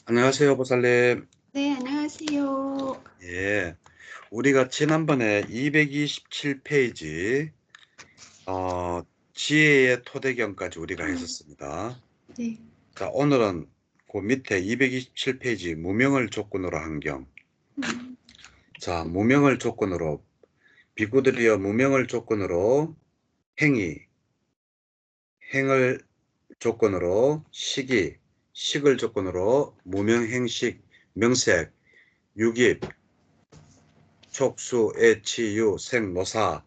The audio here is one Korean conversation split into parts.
안녕하세요, 보살님. 네, 안녕하세요. 예. 우리가 지난번에 227페이지, 지혜의 토대경까지 우리가 했었습니다. 네. 자, 오늘은 그 밑에 227페이지, 무명을 조건으로 한 경우. 자, 무명을 조건으로, 비구들이여 무명을 조건으로 행위, 행을 조건으로 시기, 식을 조건으로 무명행식, 명색, 유깁, 촉수, 애치, 유, 생, 노사와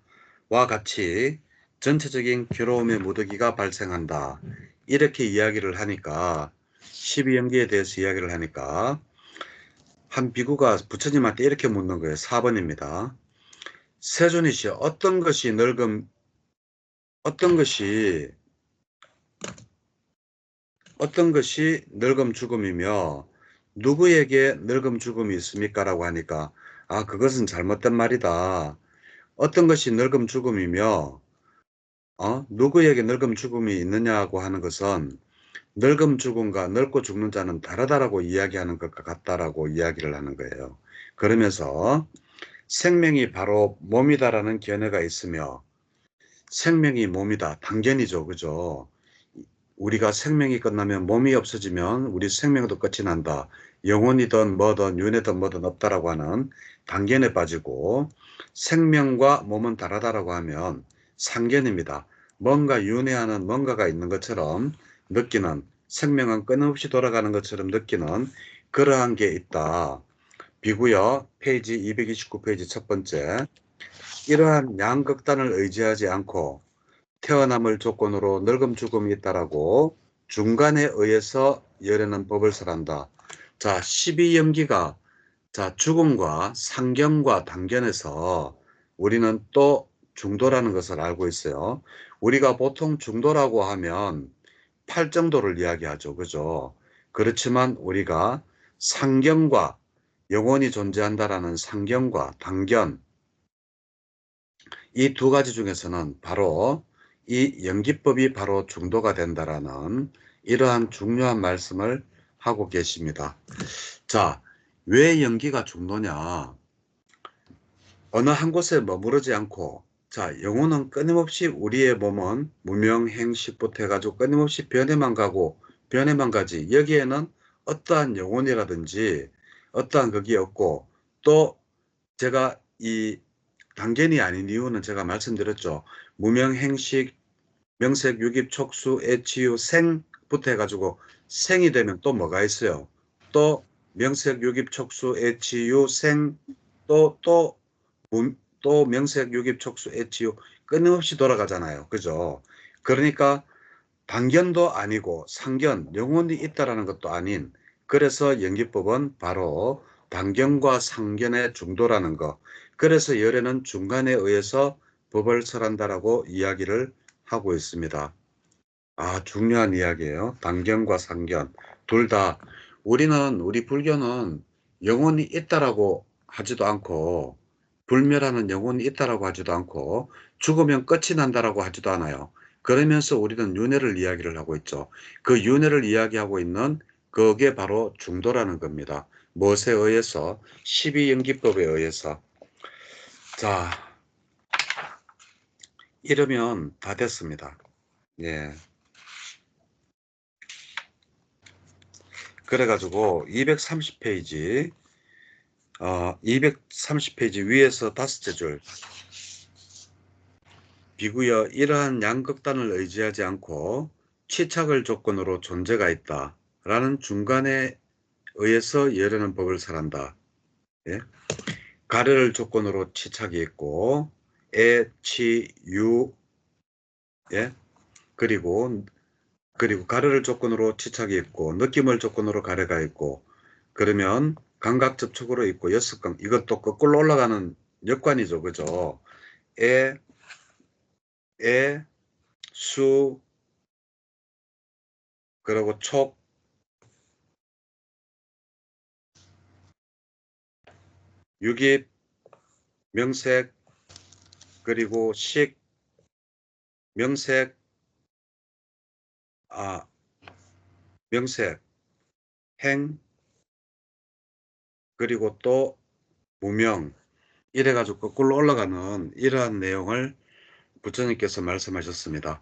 같이 전체적인 괴로움의 무더기가 발생한다. 이렇게 이야기를 하니까 12연기에 대해서 이야기를 하니까 한 비구가 부처님한테 이렇게 묻는 거예요. 4번입니다. 세존이시 어떤 것이 늙음 죽음이며 누구에게 늙음 죽음이 있습니까? 라고 하니까 그것은 잘못된 말이다. 어떤 것이 늙음 죽음이며 누구에게 늙음 죽음이 있느냐고 하는 것은 늙음 죽음과 늙고 죽는 자는 다르다라고 이야기하는 것과 같다라고 이야기를 하는 거예요. 그러면서 생명이 바로 몸이다라는 견해가 있으며 생명이 몸이다. 당견이죠. 그죠? 우리가 생명이 끝나면 몸이 없어지면 우리 생명도 끝이 난다. 영혼이든 뭐든 윤회든 뭐든 없다라고 하는 단견에 빠지고 생명과 몸은 다르다라고 하면 상견입니다. 뭔가 윤회하는 뭔가가 있는 것처럼 느끼는 생명은 끊임없이 돌아가는 것처럼 느끼는 그러한 게 있다. 비구요 페이지 229페이지 첫 번째 이러한 양극단을 의지하지 않고 태어남을 조건으로 늙음 죽음이 있다라고 중간에 의해서 열에는 법을 설한다. 자, 12염기가 자, 죽음과 상견과 단견에서 우리는 또 중도라는 것을 알고 있어요. 우리가 보통 중도라고 하면 팔정도를 이야기하죠. 그죠? 그렇지만 우리가 상견과 영원히 존재한다라는 상견과 단견 이 두 가지 중에서는 바로 이 연기법이 바로 중도가 된다라는 이러한 중요한 말씀을 하고 계십니다. 자, 왜 연기가 중도냐? 어느 한 곳에 머무르지 않고 자, 영혼은 끊임없이 우리의 몸은 무명행식부터 해가지고 끊임없이 변해만 가고 변해만 가지. 여기에는 어떠한 영혼이라든지 어떠한 그게 없고 또 제가 이 단견이 아닌 이유는 제가 말씀드렸죠. 무명행식, 명색, 유깁, 촉수, 애치유, 생부터 해가지고 생이 되면 또 뭐가 있어요? 또 명색, 유깁, 촉수, 애치유, 생, 또, 또, 또 명색, 유깁, 촉수, 애치유 끊임없이 돌아가잖아요. 그죠? 그러니까 단견도 아니고 상견, 영혼이 있다라는 것도 아닌 그래서 연기법은 바로 단견과 상견의 중도라는 거. 그래서 열애는 중간에 의해서 법을 설한다라고 이야기를 하고 있습니다. 중요한 이야기예요. 단견과 상견. 둘 다 우리 불교는 영혼이 있다라고 하지도 않고 불멸하는 영혼이 있다라고 하지도 않고 죽으면 끝이 난다라고 하지도 않아요. 그러면서 우리는 윤회를 이야기를 하고 있죠. 그 윤회를 이야기하고 있는 그게 바로 중도라는 겁니다. 무엇에 의해서? 12연기법에 의해서. 자, 이러면 다 됐습니다. 예. 그래가지고 230페이지 230페이지 위에서 다섯째 줄 비구여 이러한 양극단을 의지하지 않고 취착을 조건으로 존재가 있다 라는 중간에 의해서 열하는 법을 설한다. 예? 가르를 조건으로 취착이 있고 에, 치, 유 예? 그리고 가르를 조건으로 취착이 있고 느낌을 조건으로 가르가 있고 그러면 감각 접촉으로 있고 여습감 이것도 거꾸로 올라가는 역관이죠. 그죠? 에, 수, 그리고 촉, 유깁, 명색, 그리고 식, 명색, 아, 명색, 행, 그리고 또 무명 이래가지고 거꾸로 올라가는 이러한 내용을 부처님께서 말씀하셨습니다.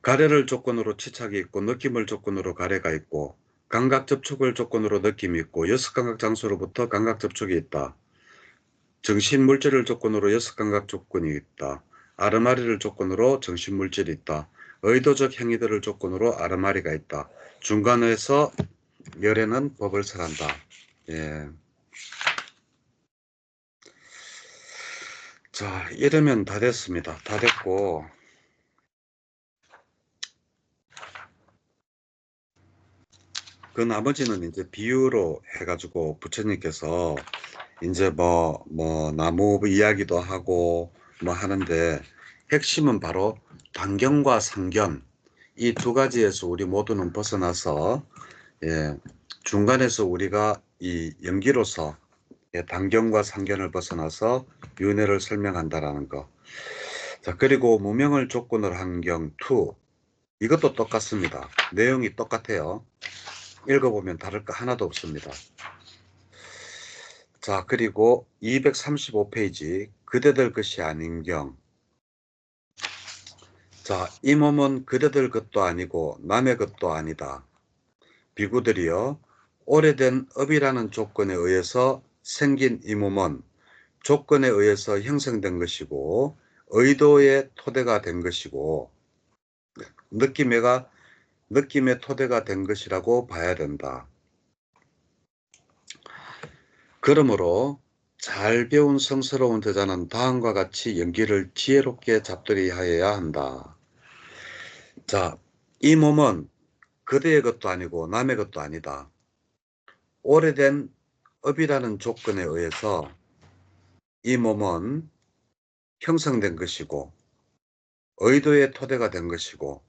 가래를 조건으로 치착이 있고 느낌을 조건으로 가래가 있고 감각 접촉을 조건으로 느낌이 있고 여섯 감각 장소로부터 감각 접촉이 있다. 정신 물질을 조건으로 여섯 감각 조건이 있다. 아르마리를 조건으로 정신 물질이 있다. 의도적 행위들을 조건으로 아르마리가 있다. 중간에서 열에는 법을 설한다. 예. 자, 이러면 다 됐습니다. 다 됐고, 그 나머지는 이제 비유로 해가지고 부처님께서 이제 나무 이야기도 하고 뭐 하는데 핵심은 바로 단견과 상견 이 두 가지에서 우리 모두는 벗어나서 예, 중간에서 우리가 이 연기로서 예, 단견과 상견을 벗어나서 윤회를 설명한다라는 거. 자, 그리고 무명을 조건으로 한 경 2 이것도 똑같습니다. 내용이 똑같아요. 읽어보면 다를 거 하나도 없습니다. 자, 그리고 235페이지 그대들 것이 아닌 경. 자, 이 몸은 그대들 것도 아니고 남의 것도 아니다. 비구들이여, 오래된 업이라는 조건에 의해서 생긴 이 몸은 조건에 의해서 형성된 것이고 의도의 토대가 된 것이고 느낌의 토대가 된 것이라고 봐야 된다. 그러므로 잘 배운 성스러운 제자는 다음과 같이 연기를 지혜롭게 잡들이하여야 한다. 자, 이 몸은 그대의 것도 아니고 남의 것도 아니다. 오래된 업이라는 조건에 의해서 이 몸은 형성된 것이고 의도의 토대가 된 것이고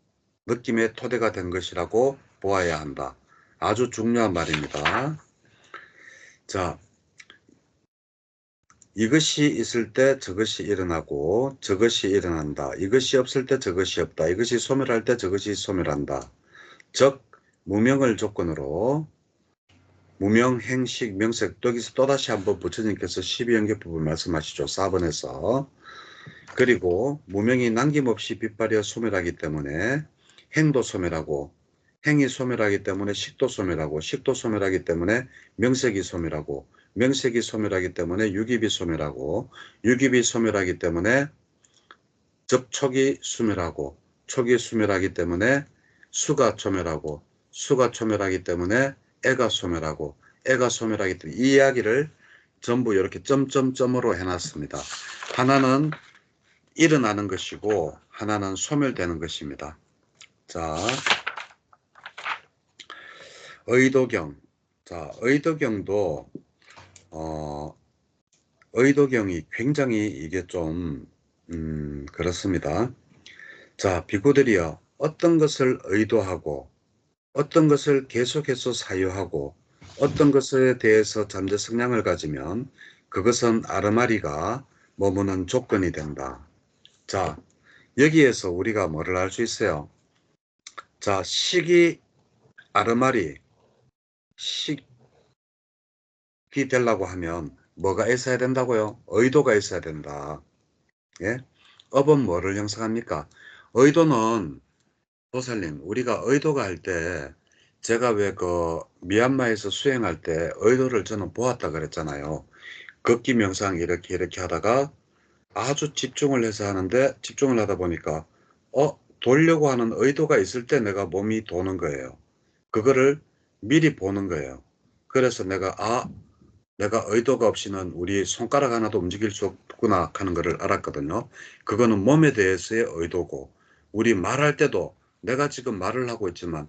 느낌의 토대가 된 것이라고 보아야 한다. 아주 중요한 말입니다. 자, 이것이 있을 때 저것이 일어나고 저것이 일어난다. 이것이 없을 때 저것이 없다. 이것이 소멸할 때 저것이 소멸한다. 즉 무명을 조건으로 무명, 행식, 명색 여기서 또다시 한번 부처님께서 12연계법을 말씀하시죠. 4번에서. 그리고 무명이 남김없이 빛발이어 소멸하기 때문에 행도 소멸하고 행이 소멸하기 때문에 식도 소멸하고 식도 소멸하기 때문에 명색이 소멸하고 명색이 소멸하기 때문에 유깁이 소멸하고 유깁이 소멸하기 때문에 접촉이 소멸하고 촉이 소멸하기 때문에 수가 소멸하고 수가 소멸하기 때문에 애가 소멸하고 애가 소멸하기 때문에 이 이야기를 전부 이렇게 점점점으로 해놨습니다. 하나는 일어나는 것이고 하나는 소멸되는 것입니다. 자, 의도경. 자, 의도경도 의도경이 굉장히 이게 좀 그렇습니다. 자, 비구들이여 어떤 것을 의도하고 어떤 것을 계속해서 사유하고 어떤 것에 대해서 잠재 성향을 가지면 그것은 아르마리가 머무는 조건이 된다. 자, 여기에서 우리가 뭐를 알 수 있어요? 자, 식이 아르마리, 식이 되려고 하면 뭐가 있어야 된다고요? 의도가 있어야 된다. 예? 업은 뭐를 형성합니까? 의도는 보살님, 우리가 의도가 할 때 제가 왜 그 미얀마에서 수행할 때 의도를 저는 보았다 그랬잖아요. 걷기 명상 이렇게 하다가 아주 집중을 해서 하는데 집중을 하다 보니까 돌려고 하는 의도가 있을 때 내가 몸이 도는 거예요. 그거를 미리 보는 거예요. 그래서 내가 의도가 없이는 우리 손가락 하나도 움직일 수 없구나 하는 것을 알았거든요. 그거는 몸에 대해서의 의도고 우리 말할 때도 내가 지금 말을 하고 있지만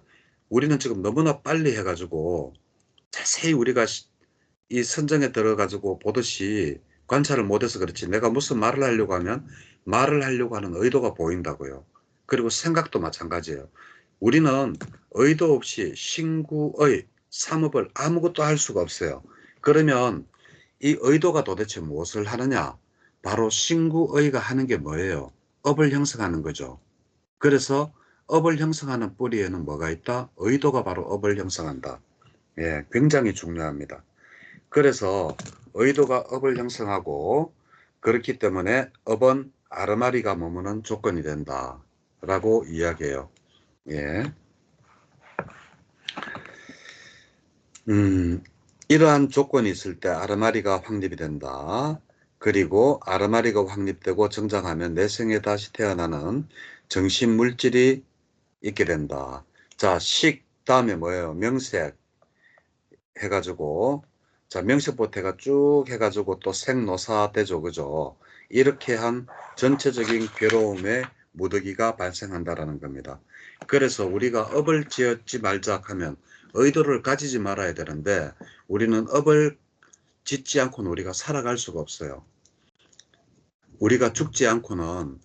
우리는 지금 너무나 빨리 해가지고 자세히 우리가 이 선정에 들어가지고 보듯이 관찰을 못해서 그렇지 내가 무슨 말을 하려고 하면 말을 하려고 하는 의도가 보인다고요. 그리고 생각도 마찬가지예요. 우리는 의도 없이 신구의 삼업을 아무것도 할 수가 없어요. 그러면 이 의도가 도대체 무엇을 하느냐? 바로 신구의가 하는 게 뭐예요? 업을 형성하는 거죠. 그래서 업을 형성하는 뿌리에는 뭐가 있다? 의도가 바로 업을 형성한다. 예, 굉장히 중요합니다. 그래서 의도가 업을 형성하고 그렇기 때문에 업은 아르마리가 머무는 조건이 된다 라고 이야기해요. 예. 이러한 조건이 있을 때 아르마리가 확립이 된다. 그리고 아르마리가 확립되고 정장하면 내 생에 다시 태어나는 정신 물질이 있게 된다. 자, 식 다음에 뭐예요? 명색 해가지고, 자, 명색부터 쭉 해가지고 또 생노사되죠. 그죠? 이렇게 한 전체적인 괴로움의 무더기가 발생한다라는 겁니다. 그래서 우리가 업을 지었지 말자 하면 의도를 가지지 말아야 되는데 우리는 업을 짓지 않고는 우리가 살아갈 수가 없어요. 우리가 죽지 않고는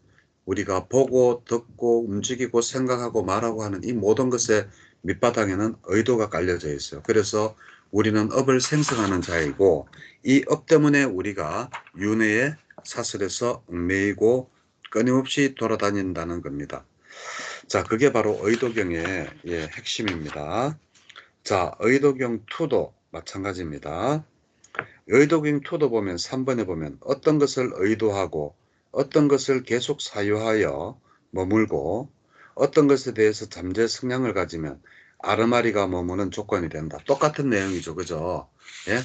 우리가 보고 듣고 움직이고 생각하고 말하고 하는 이 모든 것의 밑바닥에는 의도가 깔려져 있어요. 그래서 우리는 업을 생성하는 자이고 이 업 때문에 우리가 윤회의 사슬에서 얽매이고 끊임없이 돌아다닌다는 겁니다. 자, 그게 바로 의도경의 핵심입니다. 자, 의도경 2도 마찬가지입니다. 의도경 2도 보면 3번에 보면 어떤 것을 의도하고 어떤 것을 계속 사유하여 머물고 어떤 것에 대해서 잠재 성향을 가지면 아르마리가 머무는 조건이 된다. 똑같은 내용이죠. 그죠? 예?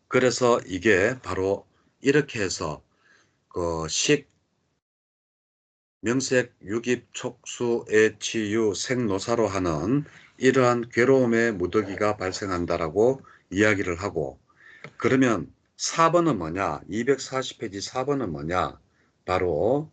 그래서 이게 바로 이렇게 해서 식, 명색, 유깁, 촉수, 애치유, 생노사로 하는 이러한 괴로움의 무더기가 발생한다라고 이야기를 하고 그러면 4번은 뭐냐? 240페이지 4번은 뭐냐? 바로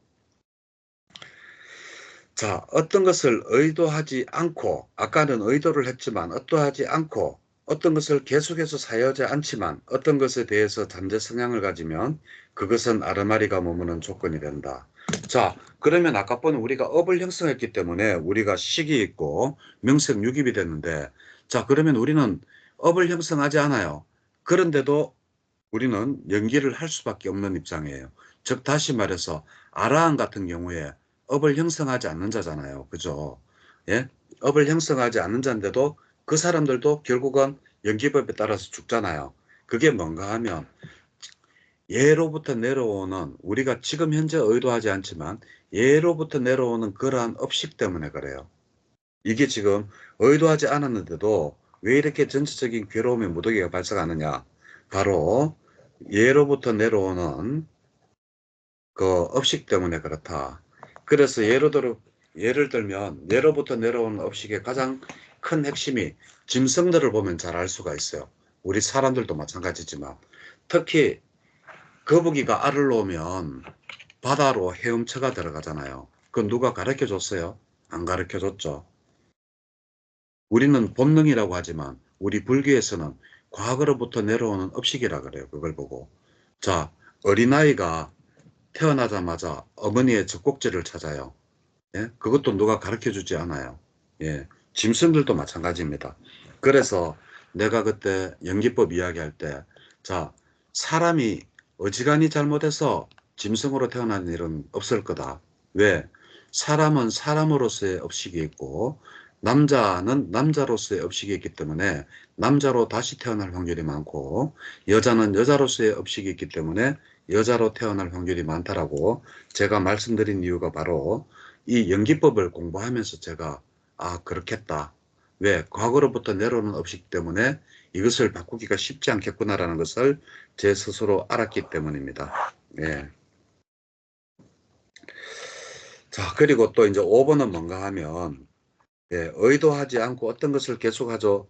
자, 어떤 것을 의도하지 않고 아까는 의도를 했지만 의도하지 않고 어떤 것을 계속해서 사유하지 않지만 어떤 것에 대해서 잠재 성향을 가지면 그것은 아르마리가 머무는 조건이 된다. 자, 그러면 아까 보는 우리가 업을 형성했기 때문에 우리가 식이 있고 명색 유깁이 됐는데 자, 그러면 우리는 업을 형성하지 않아요. 그런데도 우리는 연기를 할 수밖에 없는 입장이에요. 즉 다시 말해서 아라한 같은 경우에 업을 형성하지 않는 자잖아요. 그죠? 예? 업을 형성하지 않는 자인데도 그 사람들도 결국은 연기법에 따라서 죽잖아요. 그게 뭔가 하면 예로부터 내려오는 우리가 지금 현재 의도하지 않지만 예로부터 내려오는 그러한 업식 때문에 그래요. 이게 지금 의도하지 않았는데도 왜 이렇게 전체적인 괴로움의 무더기가 발생하느냐. 바로 예로부터 내려오는 그 업식 때문에 그렇다. 그래서 예를 들면 예로부터 내려오는 업식의 가장 큰 핵심이 짐승들을 보면 잘 알 수가 있어요. 우리 사람들도 마찬가지지만 특히 거북이가 알을 놓으면 바다로 헤엄쳐가 들어가잖아요. 그건 누가 가르쳐 줬어요? 안 가르쳐 줬죠. 우리는 본능이라고 하지만 우리 불교에서는 과거로부터 내려오는 업식이라 그래요. 그걸 보고. 자, 어린아이가 태어나자마자 어머니의 젖꼭지를 찾아요. 예? 그것도 누가 가르쳐 주지 않아요. 예. 짐승들도 마찬가지입니다. 그래서 내가 그때 연기법 이야기할 때, 자, 사람이 어지간히 잘못해서 짐승으로 태어난 일은 없을 거다. 왜? 사람은 사람으로서의 업식이 있고, 남자는 남자로서의 업식이 있기 때문에 남자로 다시 태어날 확률이 많고, 여자는 여자로서의 업식이 있기 때문에 여자로 태어날 확률이 많다라고 제가 말씀드린 이유가 바로 이 연기법을 공부하면서 제가 그렇겠다. 왜? 과거로부터 내려오는 업식 때문에 이것을 바꾸기가 쉽지 않겠구나라는 것을 제 스스로 알았기 때문입니다. 예. 자, 그리고 또 이제 5번은 뭔가 하면 의도하지 않고 어떤 것을 계속하죠.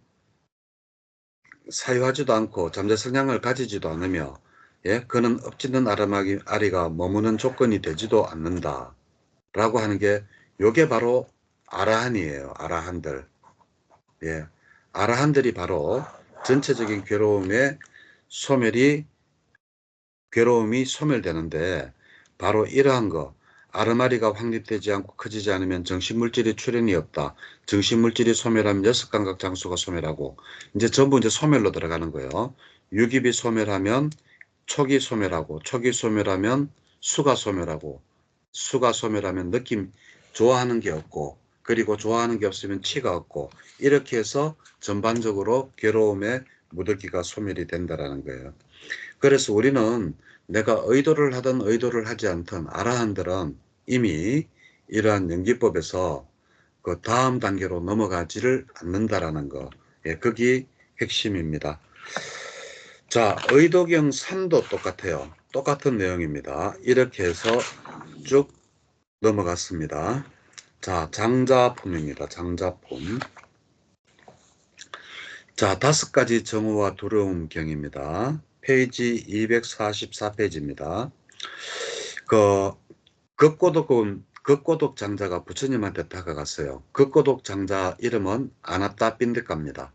사유하지도 않고 잠재 성향을 가지지도 않으며 그는 엎지는 아리가 머무는 조건이 되지도 않는다. 라고 하는 게 요게 바로 아라한이에요. 아라한들. 예. 아라한들이 바로 전체적인 괴로움이 소멸되는데 바로 이러한 거 아르마리가 확립되지 않고 커지지 않으면 정신물질이 출현이 없다. 정신물질이 소멸하면 여섯감각 장수가 소멸하고 이제 전부 이제 소멸로 들어가는 거예요. 유깁이 소멸하면 촉이 소멸하고 촉이 소멸하면 수가 소멸하고 수가 소멸하면 느낌 좋아하는 게 없고 그리고 좋아하는 게 없으면 치가 없고, 이렇게 해서 전반적으로 괴로움의 무더기가 소멸이 된다라는 거예요. 그래서 우리는 내가 의도를 하든 의도를 하지 않든 아라한들은 이미 이러한 연기법에서 그 다음 단계로 넘어가지를 않는다라는 거. 예, 그게 핵심입니다. 자, 의도경 3도 똑같아요. 똑같은 내용입니다. 이렇게 해서 쭉 넘어갔습니다. 자, 장자품입니다. 장자품. 자, 5가지 정오와 두려움 경입니다. 페이지 244페이지입니다. 극고독 장자가 부처님한테 다가갔어요. 극고독 장자 이름은 아나따 빈드카입니다.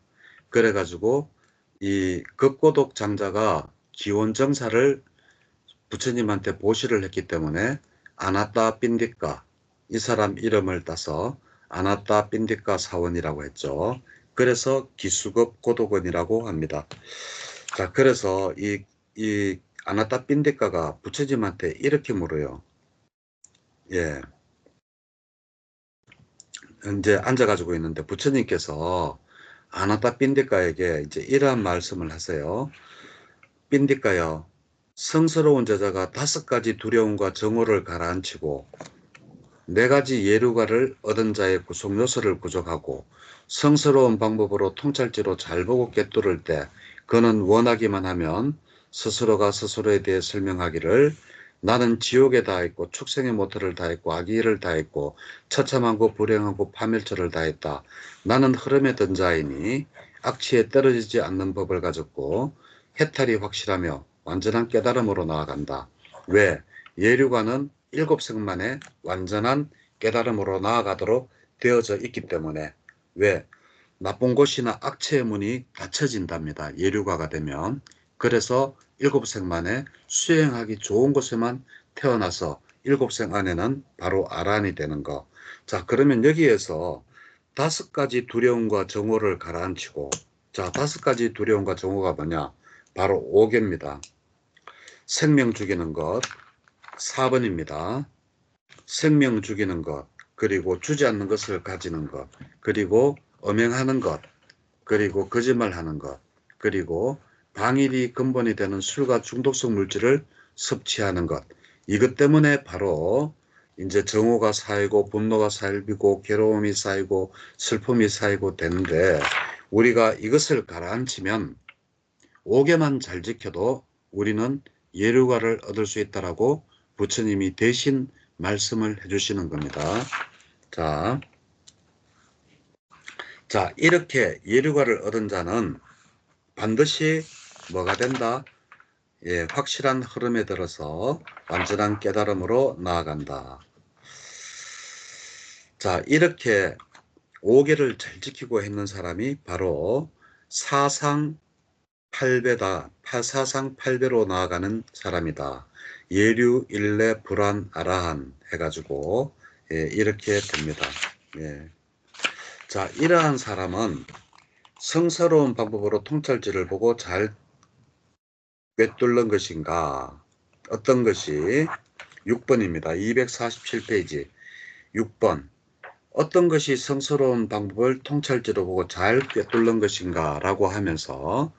그래가지고 이 극고독 장자가 기원정사를 부처님한테 보시를 했기 때문에 아나따 빈디카, 이 사람 이름을 따서 아나따 빈디카 사원이라고 했죠. 그래서 기수급 고독원이라고 합니다. 자, 그래서 이 아나따 빈디카가 부처님한테 이렇게 물어요. 예. 이제 앉아가지고 있는데 부처님께서 아나따 빈디카에게 이제 이러한 말씀을 하세요. 빈디카여, 성스러운 제자가 5가지 두려움과 정오를 가라앉히고 4가지 예류가를 얻은 자의 구속 요소를 부족하고 성스러운 방법으로 통찰지로 잘 보고 꿰뚫을 때 그는 원하기만 하면 스스로가 스스로에 대해 설명하기를 나는 지옥에 다했고 축생의 모터를 다했고 악의를 다했고 처참하고 불행하고 파멸처를 다했다. 나는 흐름에 든 자이니 악취에 떨어지지 않는 법을 가졌고 해탈이 확실하며 완전한 깨달음으로 나아간다. 왜? 예류가는 7생 만에 완전한 깨달음으로 나아가도록 되어져 있기 때문에. 왜? 나쁜 곳이나 악체의 문이 닫혀진답니다. 예류가가 되면. 그래서 7생 만에 수행하기 좋은 곳에만 태어나서 7생 안에는 바로 아란이 되는 거. 자, 그러면 여기에서 5가지 두려움과 정오를 가라앉히고, 자, 5가지 두려움과 정오가 뭐냐? 바로 5개입니다. 생명 죽이는 것, 4번입니다. 생명 죽이는 것, 그리고 주지 않는 것을 가지는 것, 그리고 엄행하는 것, 그리고 거짓말하는 것, 그리고 방일이 근본이 되는 술과 중독성 물질을 섭취하는 것. 이것 때문에 바로 이제 정오가 쌓이고 분노가 쌓이고 괴로움이 쌓이고 슬픔이 쌓이고 되는데, 우리가 이것을 가라앉히면 5개만 잘 지켜도 우리는 예류가를 얻을 수 있다라고 부처님이 대신 말씀을 해주시는 겁니다. 자, 이렇게 예류가를 얻은 자는 반드시 뭐가 된다? 예, 확실한 흐름에 들어서 완전한 깨달음으로 나아간다. 자, 이렇게 5개를 잘 지키고 있는 사람이 바로 사상 8배다. 사상 8배로 나아가는 사람이다. 예류, 일레, 불안, 아라한 해가지고 예, 이렇게 됩니다. 예. 자, 이러한 사람은 성스러운 방법으로 통찰지를 보고 잘 꿰뚫는 것인가? 어떤 것이? 6번입니다. 247페이지 6번. 어떤 것이 성스러운 방법을 통찰지로 보고 잘 꿰뚫는 것인가? 라고 하면서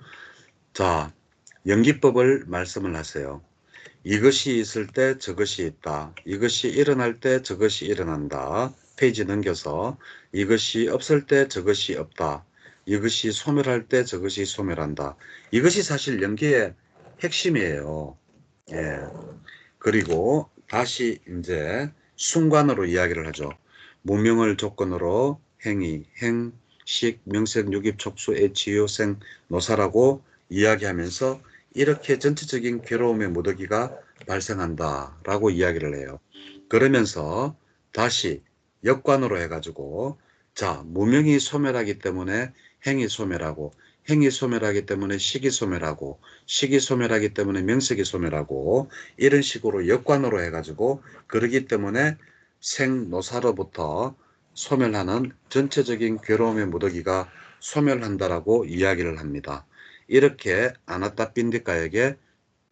자, 연기법을 말씀을 하세요. 이것이 있을 때 저것이 있다. 이것이 일어날 때 저것이 일어난다. 페이지 넘겨서 이것이 없을 때 저것이 없다. 이것이 소멸할 때 저것이 소멸한다. 이것이 사실 연기의 핵심이에요. 예. 그리고 다시 이제 순관으로 이야기를 하죠. 무명을 조건으로 행위, 행식, 명색, 유깁, 촉수, 애치, 요생, 노사라고 이야기하면서 이렇게 전체적인 괴로움의 무더기가 발생한다라고 이야기를 해요. 그러면서 다시 역관으로 해가지고 자, 무명이 소멸하기 때문에 행이 소멸하고 행이 소멸하기 때문에 식이 소멸하고 식이 소멸하기 때문에 명색이 소멸하고 이런 식으로 역관으로 해가지고 그러기 때문에 생노사로부터 소멸하는 전체적인 괴로움의 무더기가 소멸한다라고 이야기를 합니다. 이렇게 아나따 빈디카에게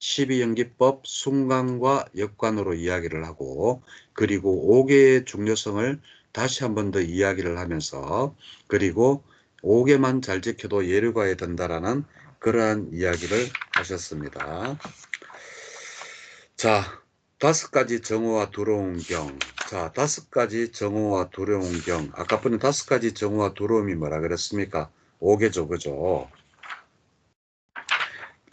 12연기법 순관과 역관으로 이야기를 하고 그리고 5개의 중요성을 다시 한 번 더 이야기를 하면서 그리고 5개만 잘 지켜도 예류가에 든다라는 그러한 이야기를 하셨습니다. 자, 5가지 정오와 두려운 경. 자, 5가지 정오와 두려운 경. 아까 보니 5가지 정오와 두려움이 뭐라 그랬습니까? 5개죠, 그죠?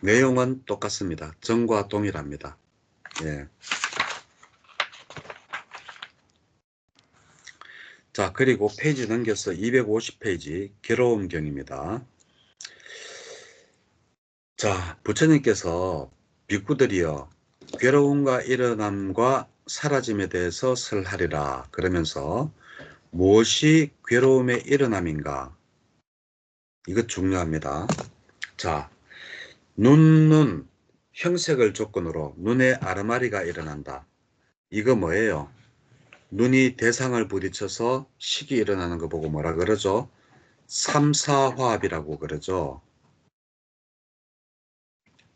내용은 똑같습니다. 정과 동일합니다. 예. 자, 그리고 페이지 넘겨서 250페이지 괴로움경입니다. 자, 부처님께서 비구들이여 괴로움과 일어남과 사라짐에 대해서 설하리라 그러면서 무엇이 괴로움의 일어남인가? 이거 중요합니다. 자, 눈은 형색을 조건으로 눈에 아르마리가 일어난다. 이거 뭐예요? 눈이 대상을 부딪혀서 식이 일어나는 거 보고 뭐라 그러죠? 삼사화합이라고 그러죠.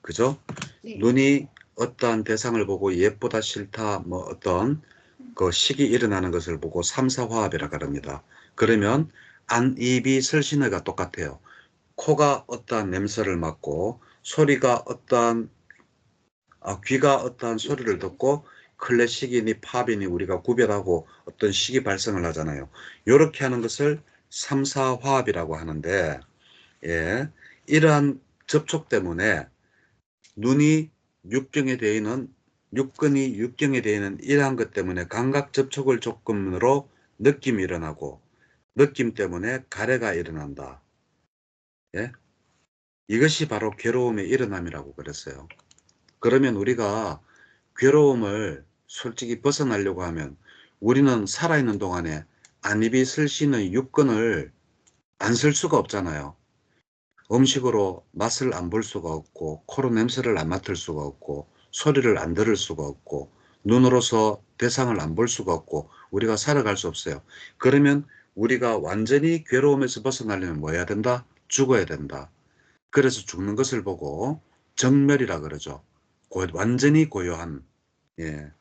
그죠? 네. 눈이 어떠한 대상을 보고 예쁘다 싫다 뭐 어떤 그 식이 일어나는 것을 보고 삼사화합이라고 합니다. 그러면 안, 입이 설신어가 똑같아요. 코가 어떠한 냄새를 맡고 소리가 어떠한 귀가 어떠한 소리를 듣고 클래식이니 팝이니 우리가 구별하고 어떤 식이 발생을 하잖아요. 이렇게 하는 것을 삼사화합이라고 하는데 예, 이러한 접촉 때문에 눈이 육경에 되어 있는 육근이 육경에 되어 있는 이러한 것 때문에 감각 접촉을 조건으로 느낌이 일어나고 느낌 때문에 가래가 일어난다. 예? 이것이 바로 괴로움의 일어남이라고 그랬어요. 그러면 우리가 괴로움을 솔직히 벗어나려고 하면 우리는 살아있는 동안에 안입이 슬 수 있는 육근을 안 쓸 수가 없잖아요. 음식으로 맛을 안 볼 수가 없고 코로 냄새를 안 맡을 수가 없고 소리를 안 들을 수가 없고 눈으로서 대상을 안 볼 수가 없고 우리가 살아갈 수 없어요. 그러면 우리가 완전히 괴로움에서 벗어나려면 뭐 해야 된다? 죽어야 된다. 그래서 죽는 것을 보고 정멸이라 그러죠. 완전히 고요한. 예.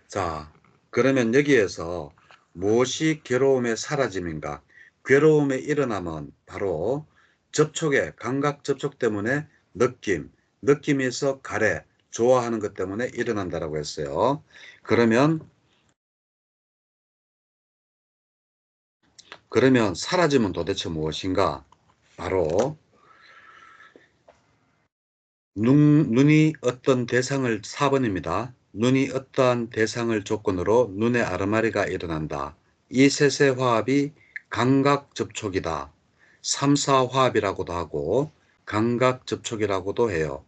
자, 그러면 여기에서 무엇이 괴로움의 사라짐인가? 괴로움의 일어남은 바로 접촉의 감각 접촉 때문에 느낌에서 가래, 좋아하는 것 때문에 일어난다라고 했어요. 그러면 사라짐은 도대체 무엇인가? 바로 눈이 어떤 대상을 4번입니다. 눈이 어떠한 대상을 조건으로 눈의 아르마리가 일어난다. 이 셋의 화합이 감각 접촉이다. 3사 화합이라고도 하고 감각 접촉이라고도 해요.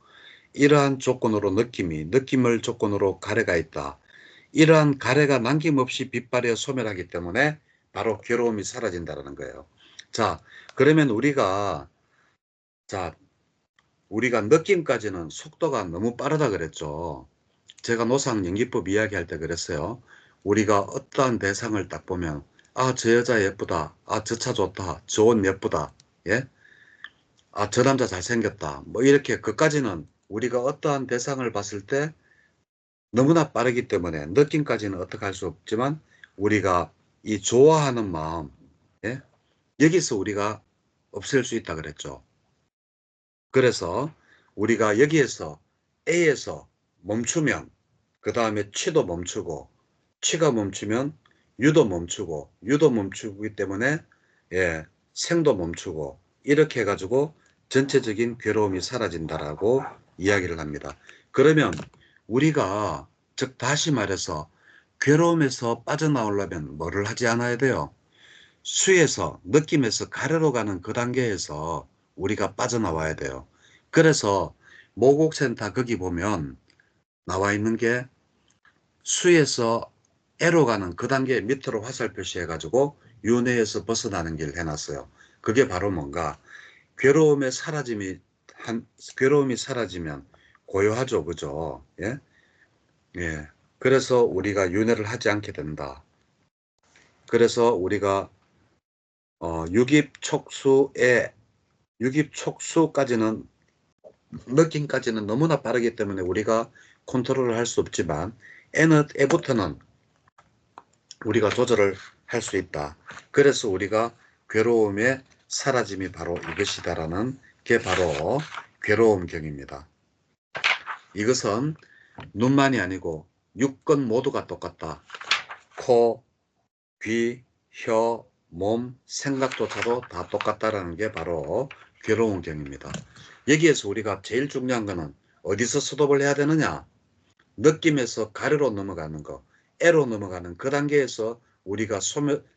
이러한 조건으로 느낌을 조건으로 가래가 있다. 이러한 가래가 남김없이 빛발려 소멸하기 때문에 바로 괴로움이 사라진다는 거예요. 자, 그러면 자, 우리가 느낌까지는 속도가 너무 빠르다 그랬죠. 제가 노상 연기법 이야기할 때 그랬어요. 우리가 어떠한 대상을 딱 보면 아, 저 여자 예쁘다. 아, 저 차 좋다. 저 옷 예쁘다. 예? 아, 저 남자 잘생겼다. 뭐 이렇게 그까지는 우리가 어떠한 대상을 봤을 때 너무나 빠르기 때문에 느낌까지는 어떻게 할 수 없지만 우리가 이 좋아하는 마음, 예? 여기서 우리가 없앨 수 있다 그랬죠. 그래서 우리가 여기에서 A에서 멈추면 그 다음에 취도 멈추고 취가 멈추면 유도 멈추고 유도 멈추기 때문에 예, 생도 멈추고 이렇게 해가지고 전체적인 괴로움이 사라진다라고 이야기를 합니다. 그러면 우리가 즉 다시 말해서 괴로움에서 빠져나오려면 뭐를 하지 않아야 돼요? 수에서 느낌에서 가래로 가는 그 단계에서 우리가 빠져나와야 돼요. 그래서 모곡센터 거기 보면 나와 있는 게 수에서 애로 가는 그 단계 밑으로 화살 표시해 가지고 윤회에서 벗어나는 길 해놨어요. 그게 바로 뭔가 괴로움이 사라지면 고요하죠, 그죠? 예, 예. 그래서 우리가 윤회를 하지 않게 된다. 그래서 우리가 유깁 촉수까지는 느낌까지는 너무나 빠르기 때문에 우리가 컨트롤을 할 수 없지만 애부터는 우리가 조절을 할 수 있다. 그래서 우리가 괴로움의 사라짐이 바로 이것이다라는 게 바로 괴로움경입니다. 이것은 눈만이 아니고 육건 모두가 똑같다. 코, 귀, 혀, 몸, 생각조차도 다 똑같다라는 게 바로 괴로움경입니다. 여기에서 우리가 제일 중요한 거는 어디서 스톱을 해야 되느냐? 느낌에서 가래로 넘어가는 거, 애로 넘어가는 그 단계에서 우리가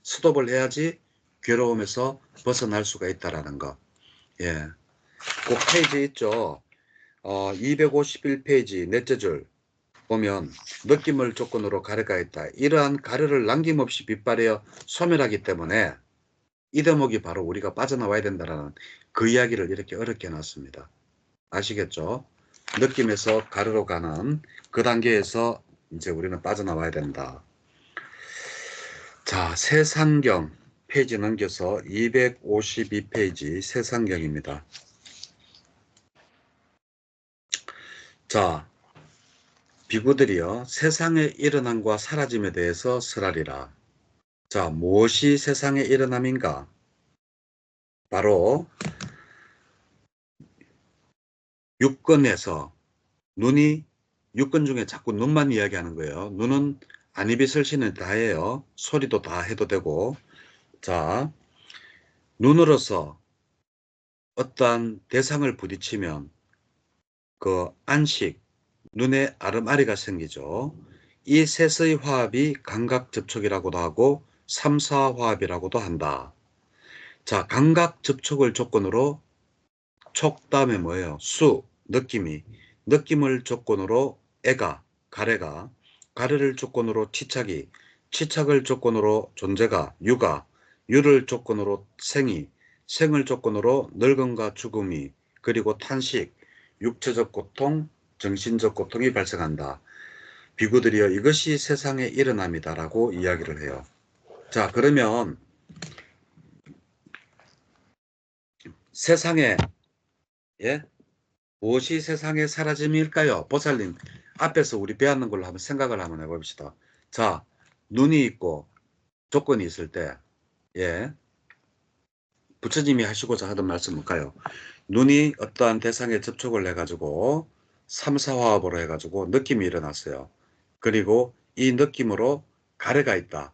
스톱을 해야지 괴로움에서 벗어날 수가 있다라는 거. 예. 그 페이지 있죠. 251페이지 넷째 줄 보면 느낌을 조건으로 가래가 있다. 이러한 가래를 남김없이 빗발하여 소멸하기 때문에 이 대목이 바로 우리가 빠져나와야 된다는 그 이야기를 이렇게 어렵게 놨습니다. 아시겠죠? 느낌에서 가르로 가는 그 단계에서 이제 우리는 빠져나와야 된다. 자, 세상경 페이지 넘겨서 252페이지 세상경입니다. 자, 비구들이여 세상의 일어남과 사라짐에 대해서 설하리라. 자, 무엇이 세상의 일어남인가? 바로 육근에서 눈이 육근 중에 자꾸 눈만 이야기하는 거예요. 눈은 안입이 설신을 다 해요. 소리도 다 해도 되고. 자, 눈으로서 어떠한 대상을 부딪히면 그 안식, 눈에 아름아리가 생기죠. 이 셋의 화합이 감각접촉이라고도 하고 삼사화합이라고도 한다. 자, 감각접촉을 조건으로 촉 다음에 뭐예요? 수, 느낌이. 느낌을 조건으로 애가, 가래가. 가래를 조건으로 치착이. 치착을 조건으로 존재가, 유가. 유를 조건으로 생이. 생을 조건으로 늙음과 죽음이. 그리고 탄식, 육체적 고통, 정신적 고통이 발생한다. 비구들이여 이것이 세상의 일어남이다 라고 이야기를 해요. 자, 그러면 세상에 예? 무엇이 세상의 사라짐일까요? 보살님 앞에서 우리 배웠는 걸로 한번 생각을 한번 해봅시다. 자, 눈이 있고 조건이 있을 때 예, 부처님이 하시고자 하던 말씀은 뭘까요? 눈이 어떠한 대상에 접촉을 해가지고 삼사화합으로 해가지고 느낌이 일어났어요. 그리고 이 느낌으로 가래가 있다.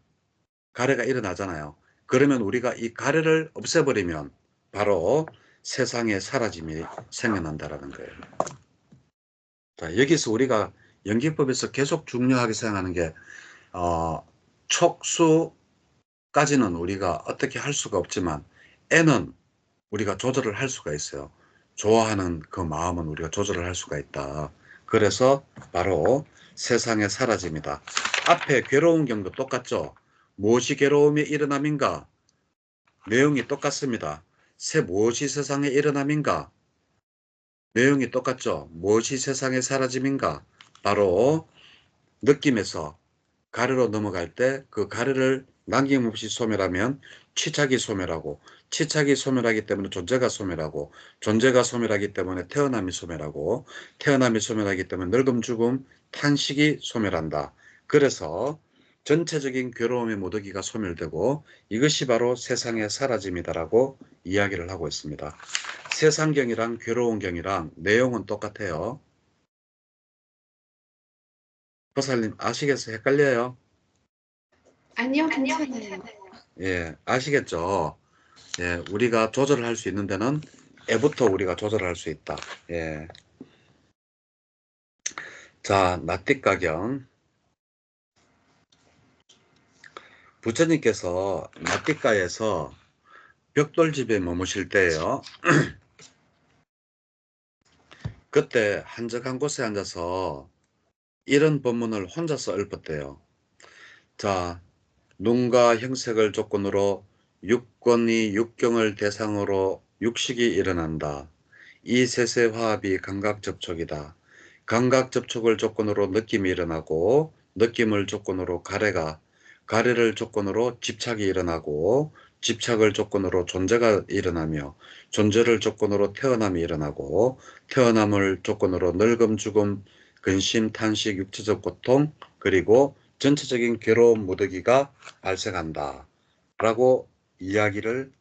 가래가 일어나잖아요. 그러면 우리가 이 가래를 없애버리면 바로 세상에 사라짐이 생겨난다라는 거예요. 자, 여기서 우리가 연기법에서 계속 중요하게 생각하는 게 촉수까지는 우리가 어떻게 할 수가 없지만 애는 우리가 조절을 할 수가 있어요. 좋아하는 그 마음은 우리가 조절을 할 수가 있다. 그래서 바로 세상의 사라짐이다. 앞에 괴로운 경도 똑같죠? 무엇이 괴로움의 일어남인가? 내용이 똑같습니다. 무엇이 세상의 일어남인가? 내용이 똑같죠? 무엇이 세상의 사라짐인가? 바로 느낌에서 가래로 넘어갈 때 그 가래를 남김없이 소멸하면 치착이 소멸하고 치착이 소멸하기 때문에 존재가 소멸하고 존재가 소멸하기 때문에 태어남이 소멸하고 태어남이 소멸하기 때문에 늙음 죽음 탄식이 소멸한다. 그래서 전체적인 괴로움의 모독이가 소멸되고 이것이 바로 세상의 사라짐이다라고 이야기를 하고 있습니다. 세상경이랑 괴로움경이랑 내용은 똑같아요. 보살님 아시겠어요? 헷갈려요? 아니요, 괜찮아요. 예, 아시겠죠? 예, 우리가 조절을 할 수 있는 데는 애부터 우리가 조절할 수 있다. 예. 자, 낫띠가경. 부처님께서 낫띠가에서 벽돌집에 머무실 때예요. 그때 한적한 곳에 앉아서 이런 법문을 혼자서 읊었대요. 자, 눈과 형색을 조건으로 육권이 육경을 대상으로 육식이 일어난다. 이 셋의 화합이 감각접촉이다. 감각접촉을 조건으로 느낌이 일어나고 느낌을 조건으로 가래를 조건으로 집착이 일어나고 집착을 조건으로 존재가 일어나며 존재를 조건으로 태어남이 일어나고 태어남을 조건으로 늙음 죽음 근심 탄식 육체적 고통 그리고 전체적인 괴로움 무더기가 발생한다 라고 이야기를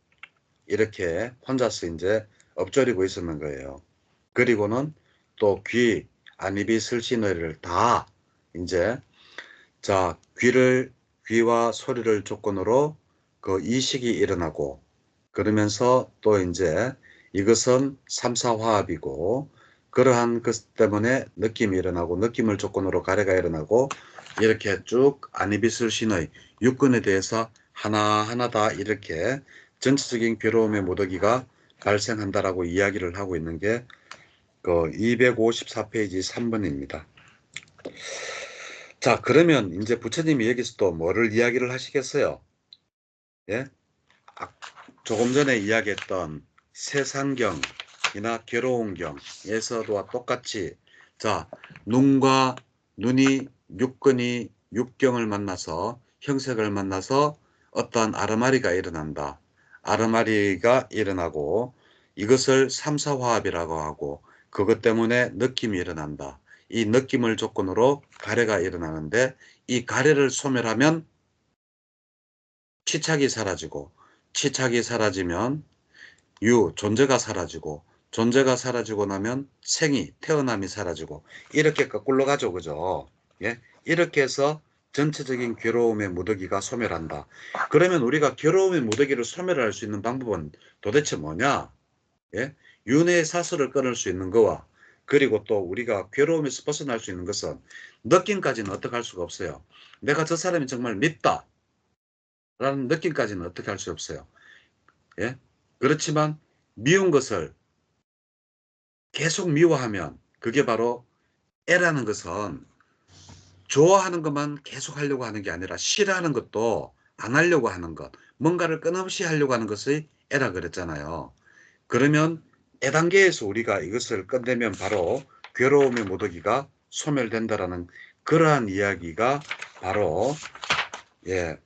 이렇게 혼자서 이제 엎조리고 있었는 거예요. 그리고는 또 귀, 안입이 슬신의를 다 이제 자 귀와 소리를 조건으로 그 이식이 일어나고 그러면서 또 이제 이것은 삼사화합이고 그러한 것 때문에 느낌이 일어나고 느낌을 조건으로 가래가 일어나고 이렇게 쭉 안이비슬신의 육근에 대해서 하나하나 다 이렇게 전체적인 괴로움의 모더기가 발생한다라고 이야기를 하고 있는 게 그 254페이지 3번입니다. 자, 그러면 이제 부처님이 여기서 또 뭐를 이야기를 하시겠어요? 예? 조금 전에 이야기했던 세상경이나 괴로운경에서도 똑같이 자, 눈과 눈이 육근이 육경을 만나서 형색을 만나서 어떠한 아르마리가 일어난다. 아르마리가 일어나고 이것을 삼사화합이라고 하고 그것 때문에 느낌이 일어난다. 이 느낌을 조건으로 가래가 일어나는데 이 가래를 소멸하면 치착이 사라지고 치착이 사라지면 존재가 사라지고 존재가 사라지고 나면 생이 태어남이 사라지고 이렇게 거꾸로 가죠. 그죠? 예? 이렇게 해서 전체적인 괴로움의 무더기가 소멸한다. 그러면 우리가 괴로움의 무더기를 소멸할 수 있는 방법은 도대체 뭐냐? 예? 윤회의 사슬을 끊을 수 있는 거와 그리고 또 우리가 괴로움에서 벗어날 수 있는 것은 느낌까지는 어떻게 할 수가 없어요. 내가 저 사람이 정말 밉다 라는 느낌까지는 어떻게 할 수 없어요. 예? 그렇지만 미운 것을 계속 미워하면 그게 바로 애라는 것은 좋아하는 것만 계속 하려고 하는 게 아니라 싫어하는 것도 안 하려고 하는 것, 뭔가를 끊임없이 하려고 하는 것이 애라 그랬잖아요. 그러면 애 단계에서 우리가 이것을 끝내면 바로 괴로움의 모더기가 소멸된다라는 그러한 이야기가 바로 예,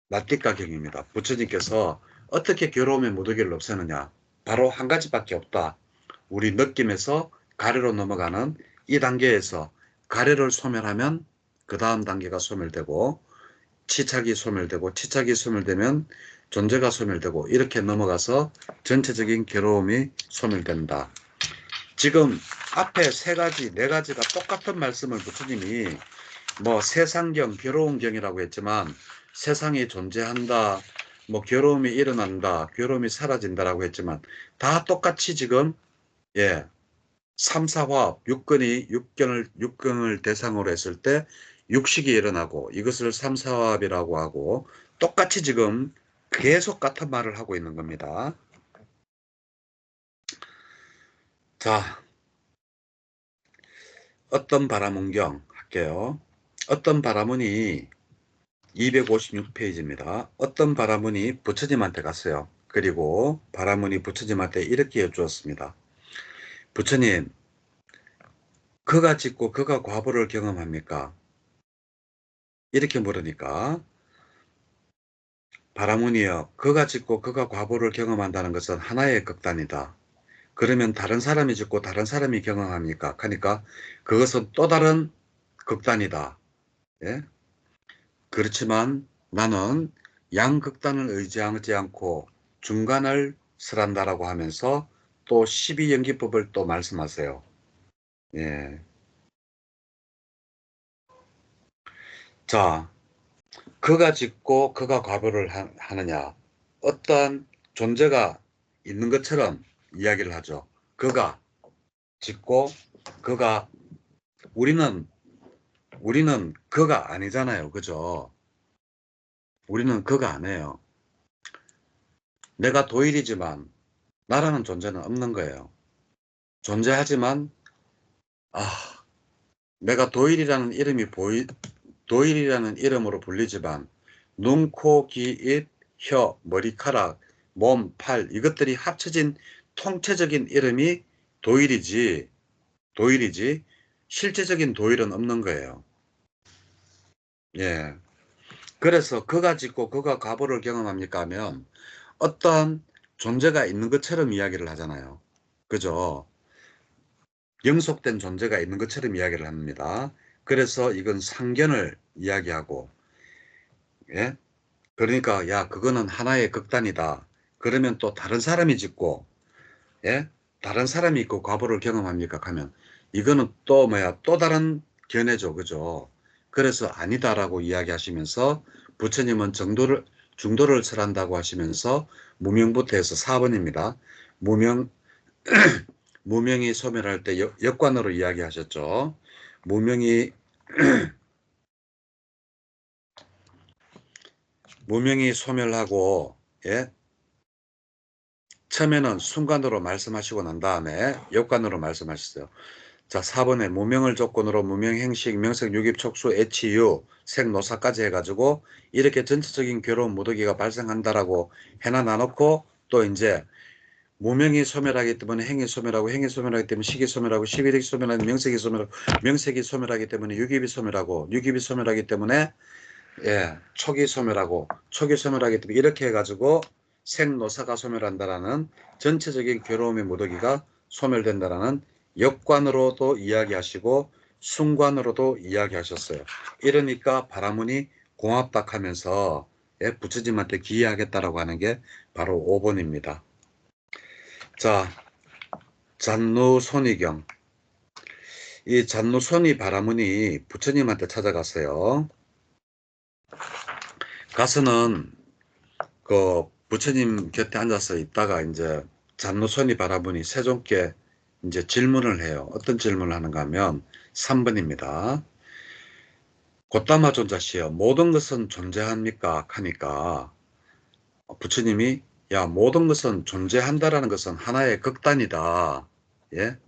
낫기가경입니다. 부처님께서 어떻게 괴로움의 모더기를 없애느냐? 바로 한 가지밖에 없다. 우리 느낌에서 가래로 넘어가는 이 단계에서 가래를 소멸하면 그 다음 단계가 소멸되고 치착이 소멸되고 치착이 소멸되면 존재가 소멸되고 이렇게 넘어가서 전체적인 괴로움이 소멸된다. 지금 앞에 세 가지, 네 가지가 똑같은 말씀을 부처님이 뭐 세상경, 괴로운경이라고 했지만 세상이 존재한다, 뭐 괴로움이 일어난다, 괴로움이 사라진다라고 했지만 다 똑같이 지금 예, 삼사화합, 육경을 대상으로 했을 때 육식이 일어나고 이것을 삼사화합이라고 하고 똑같이 지금 계속 같은 말을 하고 있는 겁니다. 자, 어떤 바라문경 할게요. 어떤 바라문이 256페이지입니다. 어떤 바라문이 부처님한테 갔어요. 그리고 바라문이 부처님한테 이렇게 여쭈었습니다. 부처님, 그가 짓고 그가 과보를 경험합니까? 이렇게 물으니까 바라문이여, 그가 짓고 그가 과보를 경험한다는 것은 하나의 극단이다. 그러면 다른 사람이 짓고 다른 사람이 경험합니까? 하니까 그것은 또 다른 극단이다. 예? 그렇지만 나는 양극단을 의지하지 않고 중간을 설한다라고 하면서 또 12연기법을 또 말씀하세요. 예. 자, 그가 짓고 그가 과보를 하느냐. 어떠한 존재가 있는 것처럼 이야기를 하죠. 그가 짓고 그가 우리는 그가 아니잖아요. 그죠? 우리는 그가 아니에요. 내가 도일이지만 나라는 존재는 없는 거예요. 존재하지만 내가 도일이라는 이름으로 불리지만 눈, 코, 귀, 입, 혀, 머리카락, 몸, 팔 이것들이 합쳐진 통체적인 이름이 도일이지 도일이지 실제적인 도일은 없는 거예요. 예. 그래서 그가 짓고 그가 과보를 경험합니까 하면 어떠한 존재가 있는 것처럼 이야기를 하잖아요. 그죠? 영속된 존재가 있는 것처럼 이야기를 합니다. 그래서 이건 상견을 이야기하고, 예? 그러니까 야 그거는 하나의 극단이다. 그러면 또 다른 사람이 짓고, 예? 다른 사람이 있고 과보를 경험합니까? 하면 이거는 또 뭐야 또 다른 견해죠, 그죠? 그래서 아니다라고 이야기하시면서 부처님은 중도를 설한다고 하시면서 무명부터 해서 4번입니다. 무명 무명이 소멸할 때 역관으로 이야기하셨죠. 무명이 무명이 소멸하고, 예? 처음에는 순간으로 말씀하시고 난 다음에 역관으로 말씀하셨어요. 자, 4번에 무명을 조건으로 무명행식, 명색, 유깁, 촉수, 애치유, 색노사까지 해가지고 이렇게 전체적인 괴로운 무더기가 발생한다라고 해나 놔놓고 또 이제 무명이 소멸하기 때문에 행이 소멸하고 행이 소멸하기 때문에 식이 소멸하고 식이 소멸하기 명색이 소멸하고 명색이 소멸하기 때문에 유깁이 소멸하고 유깁이 소멸하기 때문에 예, 촉이 소멸하고 촉이 소멸하기 때문에 이렇게 해가지고 생노사가 소멸한다라는 전체적인 괴로움의 무더기가 소멸된다라는 역관으로도 이야기하시고 순관으로도 이야기하셨어요. 이러니까 바라문이 고맙다 하면서 예, 부처님한테 기여하겠다라고 하는 게 바로 5번입니다. 자, 잔누손이경. 이 잔누손이 바라문이 부처님한테 찾아갔어요. 가서는 그 부처님 곁에 앉아서 있다가 이제 잔노선이 바라보니 세종께 이제 질문을 해요. 어떤 질문을 하는가 하면 3번입니다. 곧다마 존자시여 모든 것은 존재합니까? 하니까 부처님이 야 모든 것은 존재한다라는 것은 하나의 극단이다. 예?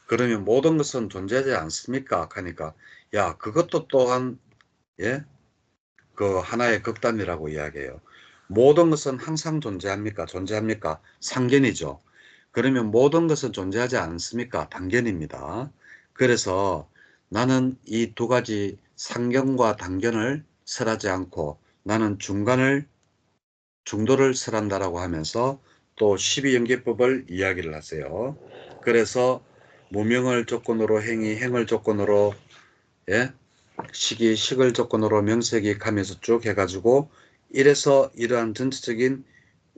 그러면 모든 것은 존재하지 않습니까? 하니까 야 그것도 또한 예? 그 하나의 극단이라고 이야기해요. 모든 것은 항상 존재합니까? 존재합니까? 상견이죠. 그러면 모든 것은 존재하지 않습니까? 단견입니다. 그래서 나는 이 두 가지 상견과 단견을 설하지 않고 나는 중도를 설한다라고 하면서 또 12연계법을 이야기를 하세요. 그래서 무명을 조건으로 행위, 행을 조건으로 예? 식이 식을 조건으로 명색이 가면서 쭉 해가지고 이래서 이러한 전체적인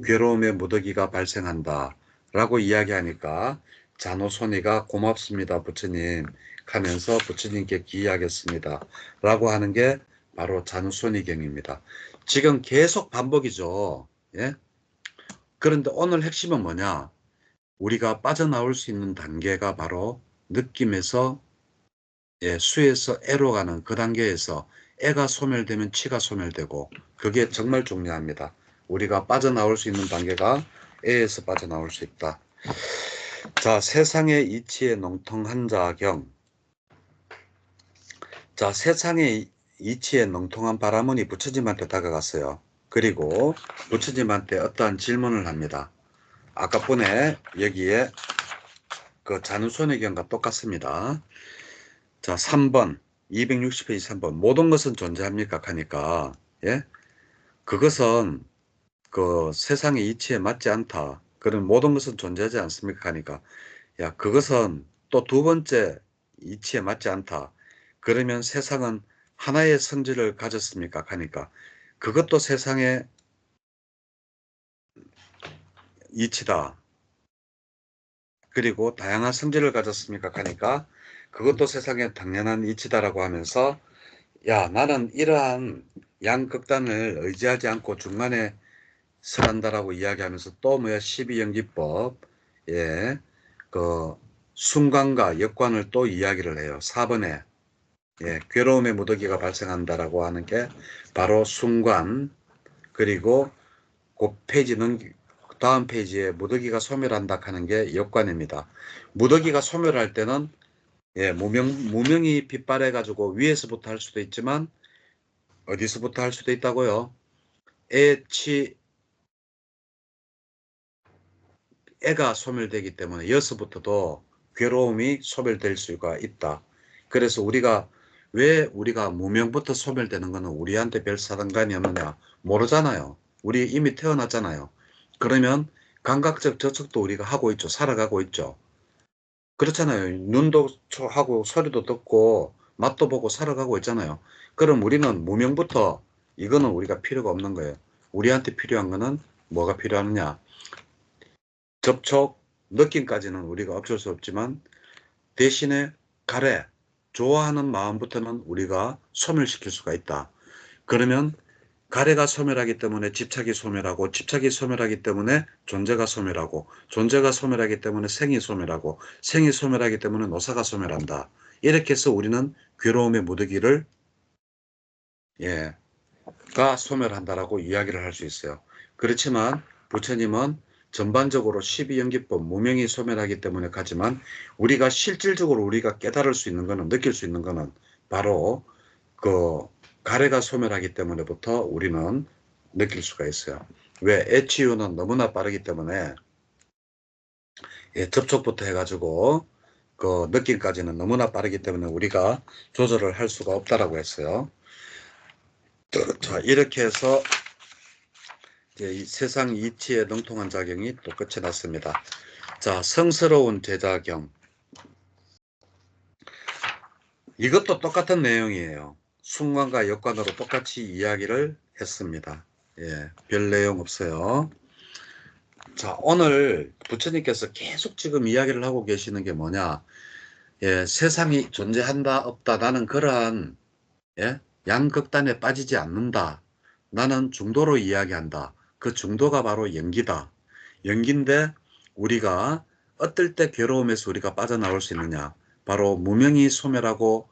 괴로움의 무더기가 발생한다 라고 이야기하니까 잔호손이가 고맙습니다 부처님 하면서 부처님께 기이하겠습니다 라고 하는 게 바로 잔호손이경입니다. 지금 계속 반복이죠. 예? 그런데 오늘 핵심은 뭐냐, 우리가 빠져나올 수 있는 단계가 바로 느낌에서 예, 수에서 애로 가는 그 단계에서 애가 소멸되면 치가 소멸되고 그게 정말 중요합니다. 우리가 빠져나올 수 있는 단계가 애에서 빠져나올 수 있다. 자, 세상의 이치에 농통한 자경. 자, 세상의 이치에 농통한 바라문이 부처님한테 다가갔어요. 그리고 부처님한테 어떠한 질문을 합니다. 아까 번에 여기에 그 잔우손의경과 똑같습니다. 자, 3번 260페이지 3번 모든 것은 존재합니까? 하니까 예? 그것은 그 세상의 이치에 맞지 않다. 그런 모든 것은 존재하지 않습니까? 하니까 야 그것은 또 두 번째 이치에 맞지 않다. 그러면 세상은 하나의 성질을 가졌습니까? 하니까 그것도 세상의 이치다. 그리고 다양한 성질을 가졌습니까? 하니까 그것도 세상의 당연한 이치다라고 하면서 야 나는 이러한 양극단을 의지하지 않고 중간에 설한다라고 이야기하면서 또 뭐야 12연기법 예, 그 순관과 역관을 또 이야기를 해요. 4번에 예, 괴로움의 무더기가 발생한다라고 하는 게 바로 순관, 그리고 그 페이지는 다음 페이지에 무더기가 소멸한다 하는 게 역관입니다. 무더기가 소멸할 때는 예, 무명이 빗발해 가지고 위에서부터 할 수도 있지만 어디서부터 할 수도 있다고요. 애가 소멸되기 때문에 여기서부터도 괴로움이 소멸될 수가 있다. 그래서 왜 우리가 무명부터 소멸되는 것은 우리한테 별 상관이 없느냐 모르잖아요. 우리 이미 태어났잖아요. 그러면 감각적 저촉도 우리가 하고 있죠. 살아가고 있죠. 그렇잖아요. 눈도 하고 소리도 듣고 맛도 보고 살아가고 있잖아요. 그럼 우리는 무명부터 이거는 우리가 필요가 없는 거예요. 우리한테 필요한 거는 뭐가 필요하느냐? 접촉, 느낌까지는 우리가 어쩔 수 없지만 대신에 가래, 좋아하는 마음부터는 우리가 소멸시킬 수가 있다. 그러면 가래가 소멸하기 때문에 집착이 소멸하고, 집착이 소멸하기 때문에 존재가 소멸하고, 존재가 소멸하기 때문에 생이 소멸하고, 생이 소멸하기 때문에 노사가 소멸한다. 이렇게 해서 우리는 괴로움의 무더기를 가 소멸한다라고 이야기를 할 수 있어요. 그렇지만 부처님은 전반적으로 12연기법 무명이 소멸하기 때문에 가지만 우리가 실질적으로 우리가 깨달을 수 있는 거는, 느낄 수 있는 거는 바로 그 가래가 소멸하기 때문에부터 우리는 느낄 수가 있어요. 왜? 애치유는 너무나 빠르기 때문에 접촉부터 해가지고 그 느낌까지는 너무나 빠르기 때문에 우리가 조절을 할 수가 없다라고 했어요. 자, 이렇게 해서 이제 이 세상 이치에 능통한 작용이 또 끝이 났습니다. 자, 성스러운 제자경. 이것도 똑같은 내용이에요. 순관과 역관으로 똑같이 이야기를 했습니다. 별 내용 없어요. 자, 오늘 부처님께서 계속 지금 이야기를 하고 계시는 게 뭐냐? 세상이 존재한다, 없다. 나는 그러한 양극단에 빠지지 않는다. 나는 중도로 이야기한다. 그 중도가 바로 연기다. 연기인데 우리가 어떨 때 괴로움에서 우리가 빠져나올 수 있느냐. 바로 무명이 소멸하고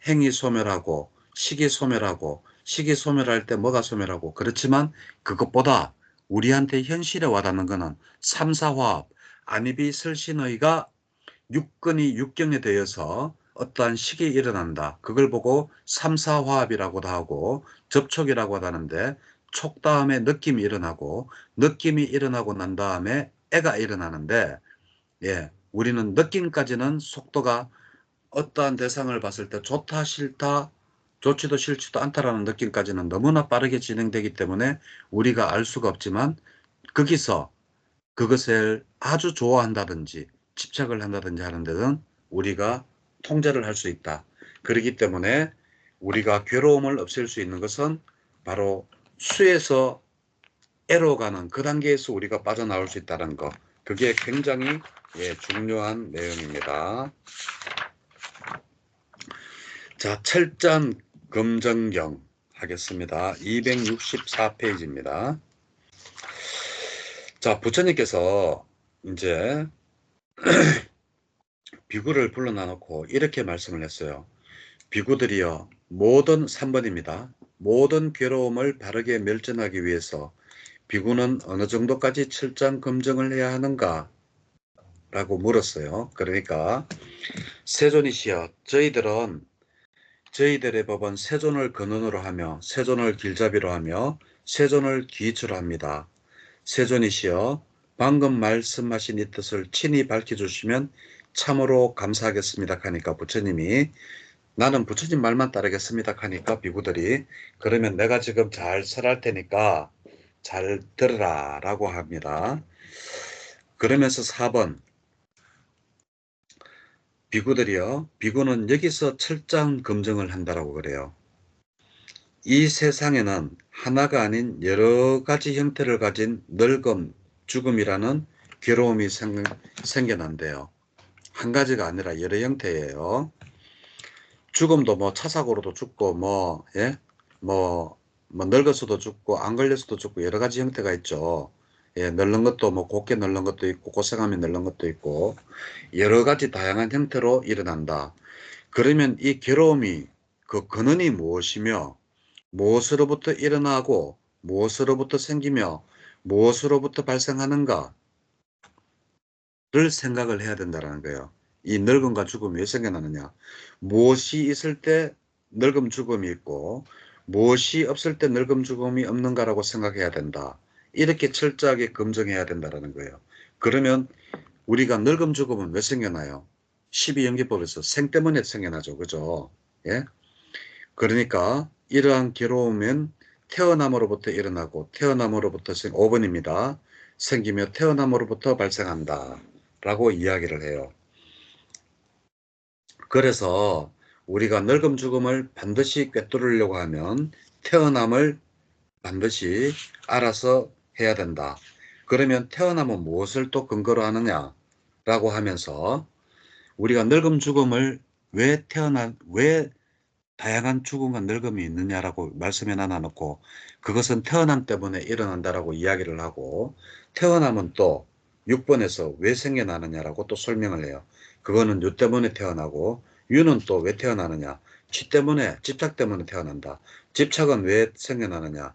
행이 소멸하고 식이 소멸하고, 식이 소멸할 때 뭐가 소멸하고, 그렇지만 그것보다 우리한테 현실에 와닿는 것은 삼사화합, 안이비설신의가 육근이 육경에 대해서 어떠한 식이 일어난다. 그걸 보고 삼사화합이라고도 하고 접촉이라고도 하는데, 촉 다음에 느낌이 일어나고, 느낌이 일어나고 난 다음에 애가 일어나는데, 우리는 느낌까지는 속도가 어떠한 대상을 봤을 때 좋다 싫다, 좋지도 싫지도 않다라는 느낌까지는 너무나 빠르게 진행되기 때문에 우리가 알 수가 없지만, 거기서 그것을 아주 좋아한다든지 집착을 한다든지 하는 데는 우리가 통제를 할 수 있다. 그렇기 때문에 우리가 괴로움을 없앨 수 있는 것은 바로 수에서 애로 가는 그 단계에서 우리가 빠져나올 수 있다는 것. 그게 굉장히 중요한 내용입니다. 자, 철전 검정경 하겠습니다. 264페이지입니다. 자, 부처님께서 이제 비구를 불러놔 놓고 이렇게 말씀을 했어요. 비구들이여, 모든 3번입니다. 모든 괴로움을 바르게 멸전하기 위해서 비구는 어느 정도까지 철장 검증을 해야 하는가? 라고 물었어요. 그러니까 세존이시여, 저희들의 법은 세존을 근원으로 하며 세존을 길잡이로 하며 세존을 기초로 합니다. 세존이시여, 방금 말씀하신 이 뜻을 친히 밝혀주시면 참으로 감사하겠습니다 하니까 부처님이, 나는 부처님 말만 따르겠습니다 하니까 비구들이, 그러면 내가 지금 잘 설할 테니까 잘 들으라 라고 합니다. 그러면서 4번, 비구들이요, 비구는 여기서 철장 검증을 한다라고 그래요. 이 세상에는 하나가 아닌 여러 가지 형태를 가진 늙음, 죽음이라는 괴로움이 생겨난대요. 한 가지가 아니라 여러 형태예요. 죽음도 차사고로도 죽고, 늙어서도 죽고, 안 걸려서도 죽고, 여러 가지 형태가 있죠. 늙는 것도 곱게 늙는 것도 있고, 고생하면 늙는 것도 있고, 여러 가지 다양한 형태로 일어난다. 그러면 이 괴로움이 그 근원이 무엇이며, 무엇으로부터 일어나고, 무엇으로부터 생기며, 무엇으로부터 발생하는가를 생각을 해야 된다는 거예요. 이 늙음과 죽음이 왜 생겨나느냐. 무엇이 있을 때 늙음 죽음이 있고, 무엇이 없을 때 늙음 죽음이 없는가라고 생각해야 된다. 이렇게 철저하게 검증해야 된다는 거예요. 그러면 우리가 늙음 죽음은 왜 생겨나요? 12연기법에서 생 때문에 생겨나죠. 그죠? 그러니까 이러한 괴로움은 태어남으로부터 일어나고 태어남으로부터 5번입니다. 생기며 태어남으로부터 발생한다 라고 이야기를 해요. 그래서 우리가 늙음 죽음을 반드시 꿰뚫으려고 하면 태어남을 반드시 알아서 해야 된다. 그러면 태어남은 무엇을 또 근거로 하느냐 라고 하면서 우리가 늙음 죽음을 왜 다양한 죽음과 늙음이 있느냐라고 말씀에 나눠놓고 그것은 태어남 때문에 일어난다라고 이야기를 하고 태어남은 또 6번에서 왜 생겨나느냐라고 또 설명을 해요. 그거는 유 때문에 태어나고 유는 또 왜 태어나느냐. 집착 때문에 태어난다. 집착은 왜 생겨나느냐.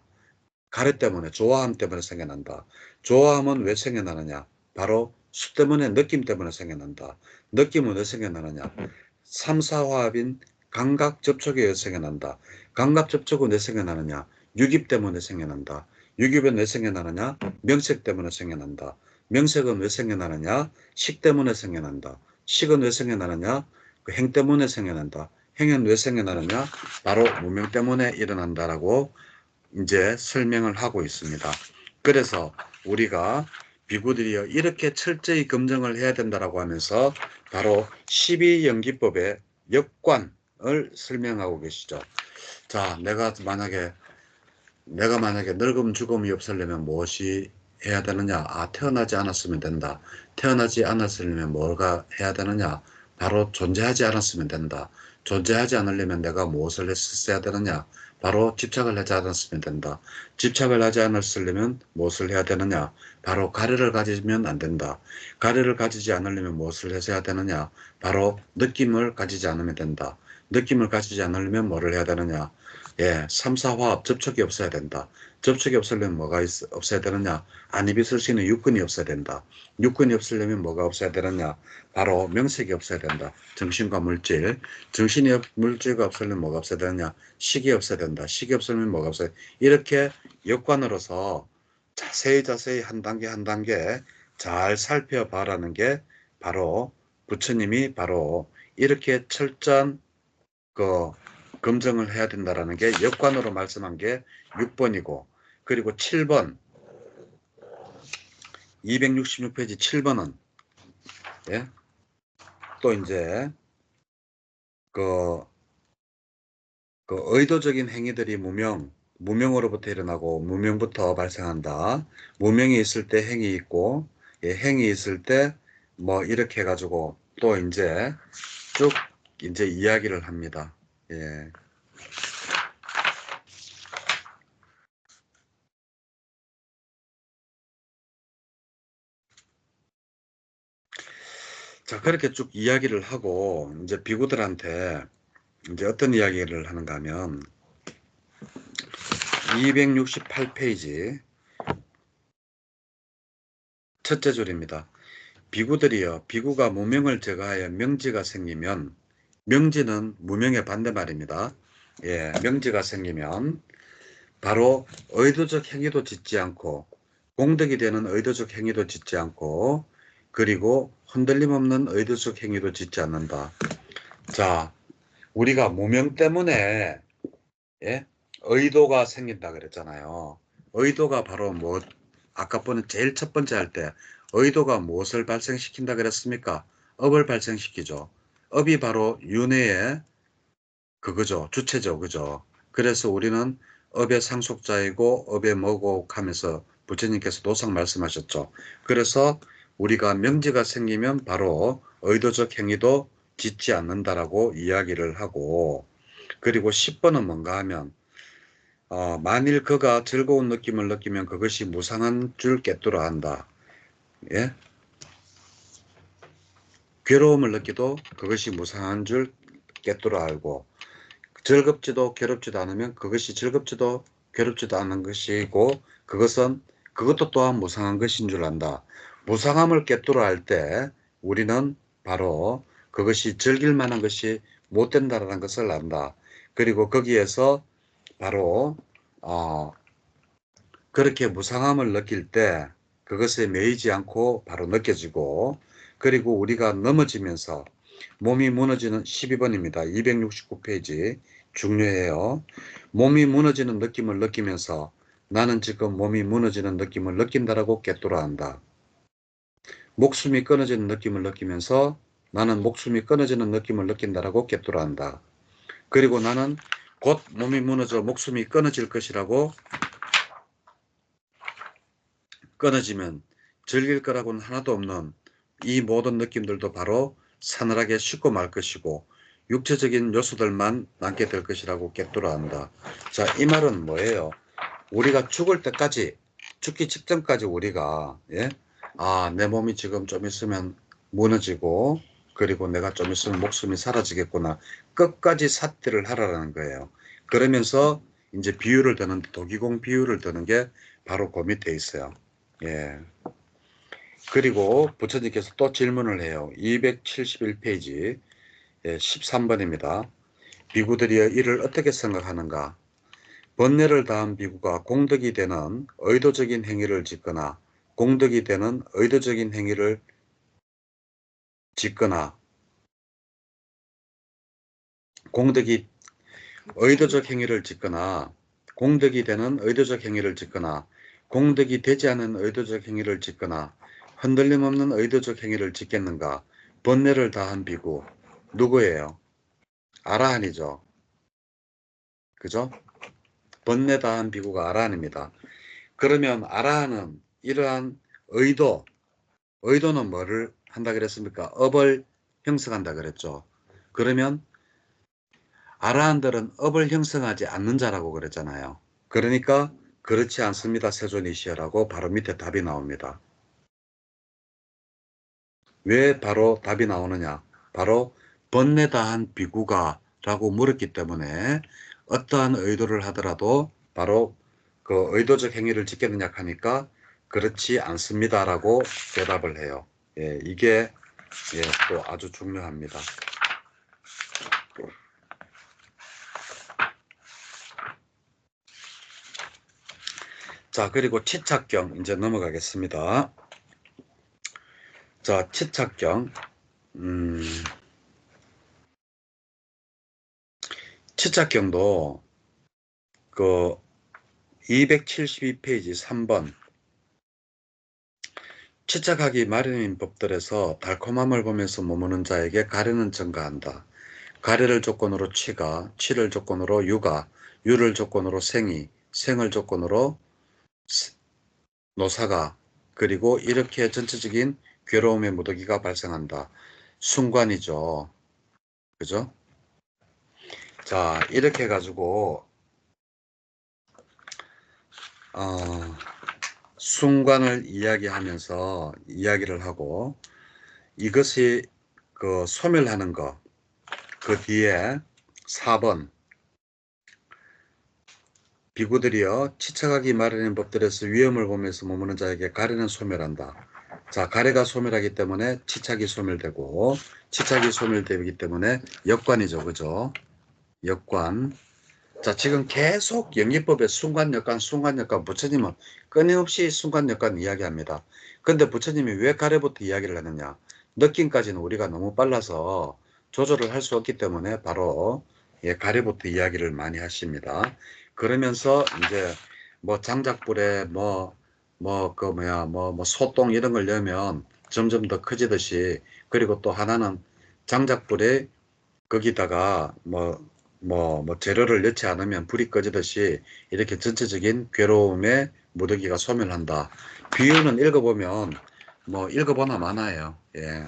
가래 때문에, 좋아함 때문에 생겨난다. 좋아함은 왜 생겨나느냐. 바로 수 때문에, 느낌 때문에 생겨난다. 느낌은 왜 생겨나느냐. 삼사화합인 감각 접촉에 의해 생겨난다. 감각 접촉은 왜 생겨나느냐? 유깁 때문에 생겨난다. 유깁은 왜 생겨나느냐? 명색 때문에 생겨난다. 명색은 왜 생겨나느냐? 식 때문에 생겨난다. 식은 왜 생겨나느냐? 그 행 때문에 생겨난다. 행은 왜 생겨나느냐? 바로 무명 때문에 일어난다라고 이제 설명을 하고 있습니다. 그래서 우리가 비구들이요 이렇게 철저히 검증을 해야 된다라고 하면서 바로 12연기법의 역관을 설명하고 계시죠. 자, 내가 만약에 늙음 죽음이 없으려면 무엇이 해야 되느냐? 아, 태어나지 않았으면 된다. 태어나지 않았으면 뭐가 해야 되느냐? 바로 존재하지 않았으면 된다. 존재하지 않으려면 내가 무엇을 했어야 되느냐? 바로 집착을 하지 않았으면 된다. 집착을 하지 않았으려면 무엇을 해야 되느냐? 바로 가래를 가지면 안 된다. 가래를 가지지 않으려면 무엇을 해야 되느냐? 바로 느낌을 가지지 않으면 된다. 느낌을 가지지 않으려면 뭐를 해야 되느냐? 예, 3, 4화합 접촉이 없어야 된다. 접촉이 없으려면 뭐가 없어야 되느냐? 안입이 쓸 수 있는 육근이 없어야 된다. 육근이 없으려면 뭐가 없어야 되느냐? 바로 명색이 없어야 된다. 정신과 물질. 물질과 없으려면 뭐가 없어야 되느냐? 식이 없어야 된다. 식이 없으면 뭐가 없어야 된다. 이렇게 역관으로서 자세히 한 단계 한 단계 잘 살펴봐라는 게 바로 부처님이 바로 이렇게 철저한 그 검증을 해야 된다라는 게 역관으로 말씀한 게 6번이고 그리고 7번 266페이지 7번은 예? 또 이제 그, 그 의도적인 행위들이 무명으로부터 일어나고 무명부터 발생한다. 무명이 있을 때 행이 있고 예, 행이 있을 때 뭐 이렇게 해가지고 또 이제 쭉 이제 이야기를 합니다. 예. 자, 그렇게 쭉 이야기를 하고 이제 비구들한테 이제 어떤 이야기를 하는가 하면 268페이지 첫째 줄입니다. 비구들이여 비구가 무명을 제거하여 명지가 생기면 명지는 무명의 반대말입니다. 예, 명지가 생기면 바로 의도적 행위도 짓지 않고 공덕이 되는 의도적 행위도 짓지 않고 그리고 흔들림 없는 의도적 행위도 짓지 않는다. 자, 우리가 무명 때문에 예? 의도가 생긴다 그랬잖아요. 의도가 바로 뭐 아까 보는 제일 첫 번째 할 때 의도가 무엇을 발생시킨다 그랬습니까? 업을 발생시키죠. 업이 바로 윤회의 그거죠. 주체죠. 그죠? 그래서 우리는 업의 상속자이고 업의 뭐고 하면서 부처님께서 노상 말씀하셨죠. 그래서 우리가 명지가 생기면 바로 의도적 행위도 짓지 않는다라고 이야기를 하고 그리고 10번은 뭔가 하면 만일 그가 즐거운 느낌을 느끼면 그것이 무상한 줄 깨뜨려 한다. 예? 괴로움을 느끼도 그것이 무상한 줄 깨뜨려 알고 즐겁지도 괴롭지도 않으면 그것이 즐겁지도 괴롭지도 않은 것이고 그것도 또한 무상한 것인 줄 안다. 무상함을 깨뜨려 할 때 우리는 바로 그것이 즐길 만한 것이 못 된다는 것을 안다. 그리고 거기에서 바로 그렇게 무상함을 느낄 때 그것에 매이지 않고 바로 느껴지고 그리고 우리가 넘어지면서 몸이 무너지는 12번입니다. 269페이지 중요해요. 몸이 무너지는 느낌을 느끼면서 나는 지금 몸이 무너지는 느낌을 느낀다라고 깨뜨려 한다. 목숨이 끊어지는 느낌을 느끼면서 나는 목숨이 끊어지는 느낌을 느낀다라고 깨뜨려 한다. 그리고 나는 곧 몸이 무너져 목숨이 끊어질 것이라고, 끊어지면 즐길 거라고는 하나도 없는 이 모든 느낌들도 바로 사늘하게 식고 말 것이고 육체적인 요소들만 남게 될 것이라고 깨달아 한다. 자, 이 말은 뭐예요? 우리가 죽을 때까지, 죽기 직전까지 우리가, 예? 아, 내 몸이 지금 좀 있으면 무너지고, 그리고 내가 좀 있으면 목숨이 사라지겠구나. 끝까지 삿대를 하라는 거예요. 그러면서 이제 비유를 드는, 도기공 비유를 드는 게 바로 그 밑에 있어요. 예. 그리고 부처님께서 또 질문을 해요. 271페이지 13번입니다. 비구들이여 이를 어떻게 생각하는가? 번뇌를 다한 비구가 공덕이 되는 의도적인 행위를 짓거나 공덕이 되는 의도적인 행위를 짓거나 공덕이 의도적 행위를 짓거나 공덕이 되는 의도적 행위를 짓거나 공덕이 되지 않은 의도적 행위를 짓거나 흔들림 없는 의도적 행위를 짓겠는가? 번뇌를 다한 비구 누구예요? 아라한이죠. 그죠? 번뇌 다한 비구가 아라한입니다. 그러면 아라한은 이러한 의도는 뭐를 한다 그랬습니까? 업을 형성한다 그랬죠. 그러면 아라한들은 업을 형성하지 않는 자라고 그랬잖아요. 그러니까 그렇지 않습니다. 세존이시여라고 바로 밑에 답이 나옵니다. 왜 바로 답이 나오느냐? 바로 번뇌 다한 비구가 라고 물었기 때문에 어떠한 의도를 하더라도 바로 그 의도적 행위를 짓겠느냐 하니까 그렇지 않습니다라고 대답을 해요. 예, 이게 또 아주 중요합니다. 자, 그리고 치착경 이제 넘어가겠습니다. 자, 치착경. 치착경도 그 272페이지 3번 치착하기 마련인 법들에서 달콤함을 보면서 머무는 자에게 가래는 증가한다. 가래를 조건으로 치가, 치를 조건으로 유가, 유를 조건으로 생이, 생을 조건으로 노사가, 그리고 이렇게 전체적인 괴로움의 무더기가 발생한다. 순관이죠. 그죠? 자, 이렇게 해가지고 순관을 이야기하면서 이야기를 하고 이것이 그 소멸하는 거, 그 뒤에 4번 비구들이여 치척하기 마련인 법들에서 위험을 보면서 머무는 자에게 가래는 소멸한다. 자, 가래가 소멸하기 때문에 치착이 소멸되고 치착이 소멸되기 때문에 역관이죠. 그죠? 역관. 자, 지금 계속 영기법의 순관역관, 순관역관, 부처님은 끊임없이 순관역관 이야기합니다. 근데 부처님이 왜 가래부터 이야기를 하느냐? 느낌까지는 우리가 너무 빨라서 조절을 할 수 없기 때문에 바로 가래부터 이야기를 많이 하십니다. 그러면서 이제 뭐 장작불에 소똥 이런 걸 넣으면 점점 더 커지듯이, 그리고 또 하나는 장작불에 거기다가 재료를 넣지 않으면 불이 꺼지듯이 이렇게 전체적인 괴로움의 무더기가 소멸한다. 비유는 읽어보면 읽어보나 마나요. 예.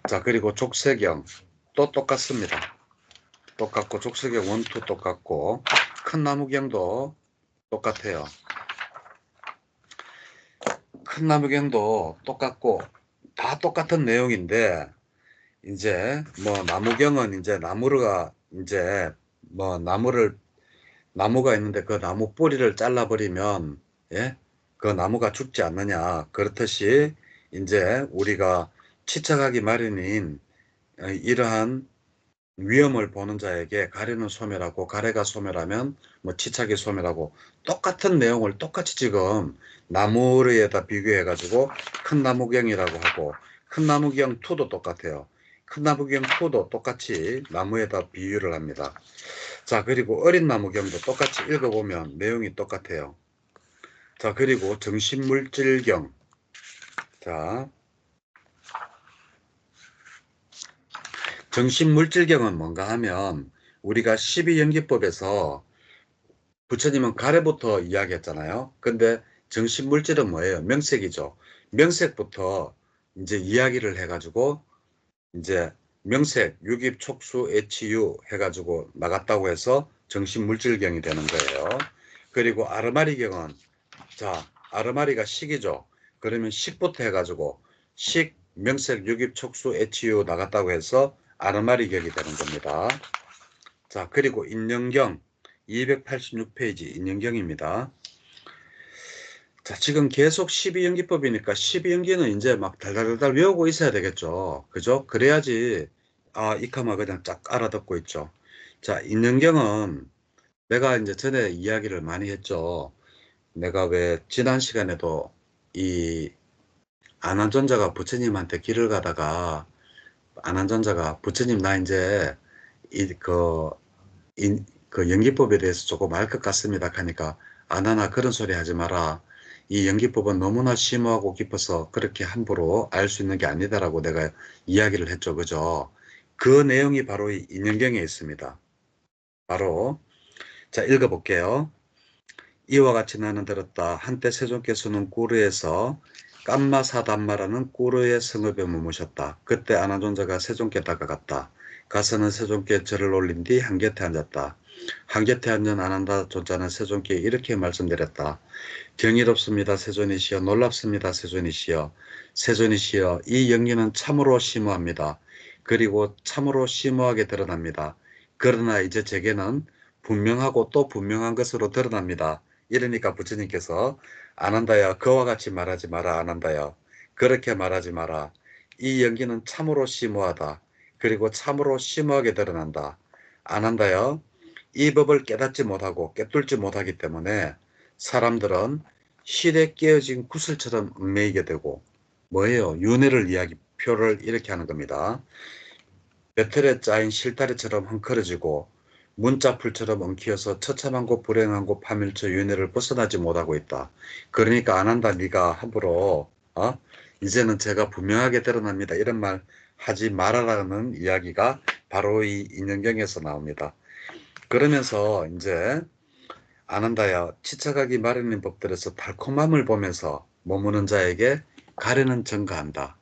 자, 그리고 족쇄경 또 똑같습니다. 똑같고 족쇄경 1, 2 똑같고 큰 나무경도 똑같아요. 큰 나무경도 똑같고 다 똑같은 내용인데 이제 나무경은 이제 나무가 이제 나무가 있는데 그 나무 뿌리를 잘라버리면 예? 그 나무가 죽지 않느냐. 그렇듯이 이제 우리가 치척하기 마련인 이러한 위험을 보는 자에게 가래는 소멸하고 가래가 소멸하면 치착이 소멸하고 똑같은 내용을 똑같이 지금 나무에다 비교해 가지고 큰 나무경이라고 하고 큰 나무경 2도 똑같아요. 큰 나무경 2도 똑같이 나무에다 비유를 합니다. 자, 그리고 어린 나무경도 똑같이 읽어보면 내용이 똑같아요. 자, 그리고 정신물질경. 자, 정신물질경은 뭔가 하면 우리가 12연기법에서 부처님은 가래부터 이야기했잖아요. 근데 정신물질은 뭐예요? 명색이죠. 명색부터 이제 이야기를 해가지고 이제 명색, 유깁, 촉수, 애치유 해가지고 나갔다고 해서 정신물질경이 되는 거예요. 그리고 아르마리경은 자, 아르마리가 식이죠. 그러면 식부터 해가지고 식, 명색, 유깁, 촉수, 애치유 나갔다고 해서 아르마리경이 되는 겁니다. 자, 그리고 인연경 286페이지 인연경입니다. 자, 지금 계속 12연기법이니까 12연기는 이제 막 달달달달 외우고 있어야 되겠죠. 그죠? 그래야지 이카마 그냥 쫙 알아듣고 있죠. 자, 인연경은 내가 이제 전에 이야기를 많이 했죠. 내가 왜 지난 시간에도 이 안한전자가 부처님한테 길을 가다가 안한전자가 부처님 나 이제 그 연기법에 대해서 조금 알 것 같습니다 하니까 아나나 그런 소리 하지 마라. 이 연기법은 너무나 심오하고 깊어서 그렇게 함부로 알 수 있는 게 아니다라고 내가 이야기를 했죠. 그죠? 그 내용이 바로 이 인연경에 있습니다. 바로 자 읽어볼게요. 이와 같이 나는 들었다. 한때 세존께서는 꾸르에서 깜마사단마라는 꾸르의 성읍에 머무셨다. 그때 아나존자가 세존께 다가갔다. 가서는 세존께 절을 올린 뒤 한곁에 앉았다. 한곁에 앉은 아난다존자는 세존께 이렇게 말씀드렸다. 경이롭습니다. 세존이시여. 놀랍습니다. 세존이시여. 세존이시여. 이 연기는 참으로 심오합니다. 그리고 참으로 심오하게 드러납니다. 그러나 이제 제게는 분명하고 또 분명한 것으로 드러납니다. 이러니까 부처님께서 안한다야 그와 같이 말하지 마라. 안한다야 그렇게 말하지 마라. 이 연기는 참으로 심오하다. 그리고 참으로 심오하게 드러난다. 안한다야 이 법을 깨닫지 못하고 깨뚫지 못하기 때문에 사람들은 실에 깨어진 구슬처럼 얽매이게 되고 뭐예요? 윤회를 이야기 표를 이렇게 하는 겁니다. 배틀에 짜인 실타래처럼 헝클어지고 문자풀처럼 엉키어서 처참하고 불행하고 파멸처 윤회를 벗어나지 못하고 있다. 그러니까 안 한다 네가 함부로 이제는 제가 분명하게 드러납니다. 이런 말 하지 말아라는 이야기가 바로 이 인연경에서 나옵니다. 그러면서 이제 아난다야 치쳐가기 마련인 법들에서 달콤함을 보면서 머무는 자에게 가래는 증가한다.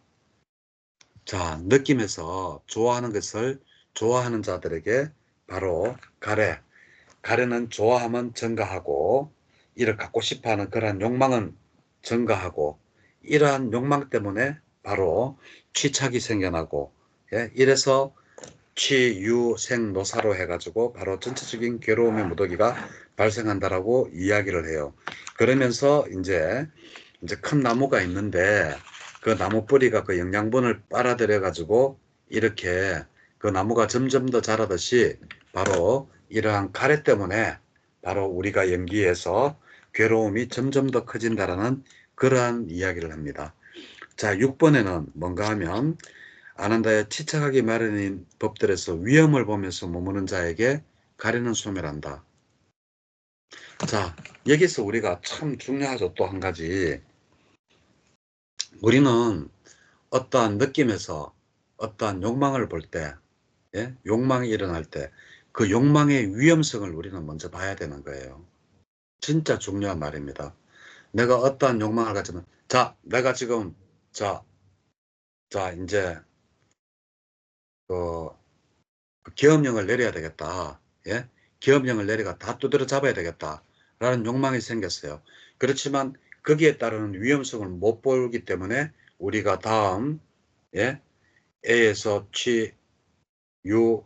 자, 느낌에서 좋아하는 것을 좋아하는 자들에게 바로 가래는 좋아하면 증가하고 이를 갖고 싶어하는 그러한 욕망은 증가하고 이러한 욕망 때문에 바로 취착이 생겨나고 이래서 취유생노사로 해가지고 바로 전체적인 괴로움의 무더기가 발생한다라고 이야기를 해요. 그러면서 이제 큰 나무가 있는데 그 나무 뿌리가 그 영양분을 빨아들여 가지고 이렇게 그 나무가 점점 더 자라듯이 바로 이러한 가래 때문에 바로 우리가 연기에서 괴로움이 점점 더 커진다라는 그러한 이야기를 합니다. 자, 6번에는 뭔가 하면 아난다의 치착하기 마련인 법들에서 위험을 보면서 머무는 자에게 가래는 소멸한다. 자, 여기서 우리가 참 중요하죠. 또 한 가지. 우리는 어떠한 느낌에서 어떠한 욕망을 볼 때, 욕망이 일어날 때, 그 욕망의 위험성을 우리는 먼저 봐야 되는 거예요. 진짜 중요한 말입니다. 내가 어떠한 욕망을 가지면, 자, 내가 지금, 이제, 그, 계엄령을 내려야 되겠다. 예? 계엄령을 내려가 다 두드려 잡아야 되겠다. 라는 욕망이 생겼어요. 그렇지만 거기에 따르는 위험성을 못 보기 때문에 우리가 다음, A에서 취, 유,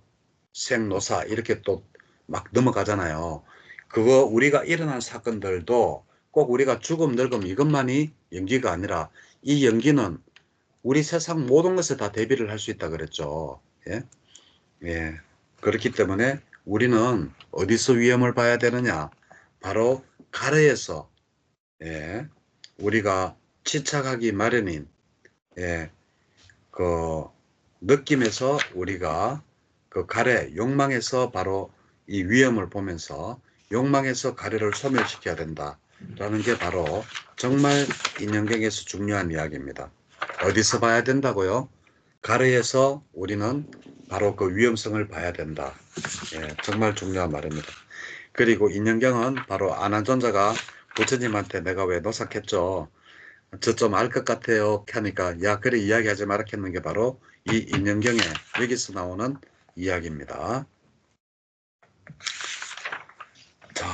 생, 노사 이렇게 또 막 넘어가잖아요. 그거 우리가 일어난 사건들도 꼭 우리가 죽음, 늙음 이것만이 연기가 아니라 이 연기는 우리 세상 모든 것에 다 대비를 할 수 있다 그랬죠. 예? 예. 그렇기 때문에 우리는 어디서 위험을 봐야 되느냐? 바로 가래에서 우리가 치착하기 마련인 그 느낌에서 우리가 그 가래, 욕망에서 바로 이 위험을 보면서 욕망에서 가래를 소멸시켜야 된다라는 게 바로 정말 인연경에서 중요한 이야기입니다. 어디서 봐야 된다고요? 가래에서 우리는 바로 그 위험성을 봐야 된다. 예, 정말 중요한 말입니다. 그리고 인연경은 바로 안한존자가 부처님한테 내가 왜 노삭했죠? 저 좀 알 것 같아요. 하니까 야 그래 이야기하지 말았겠는 게 바로 이 인연경에 여기서 나오는 이야기입니다. 자,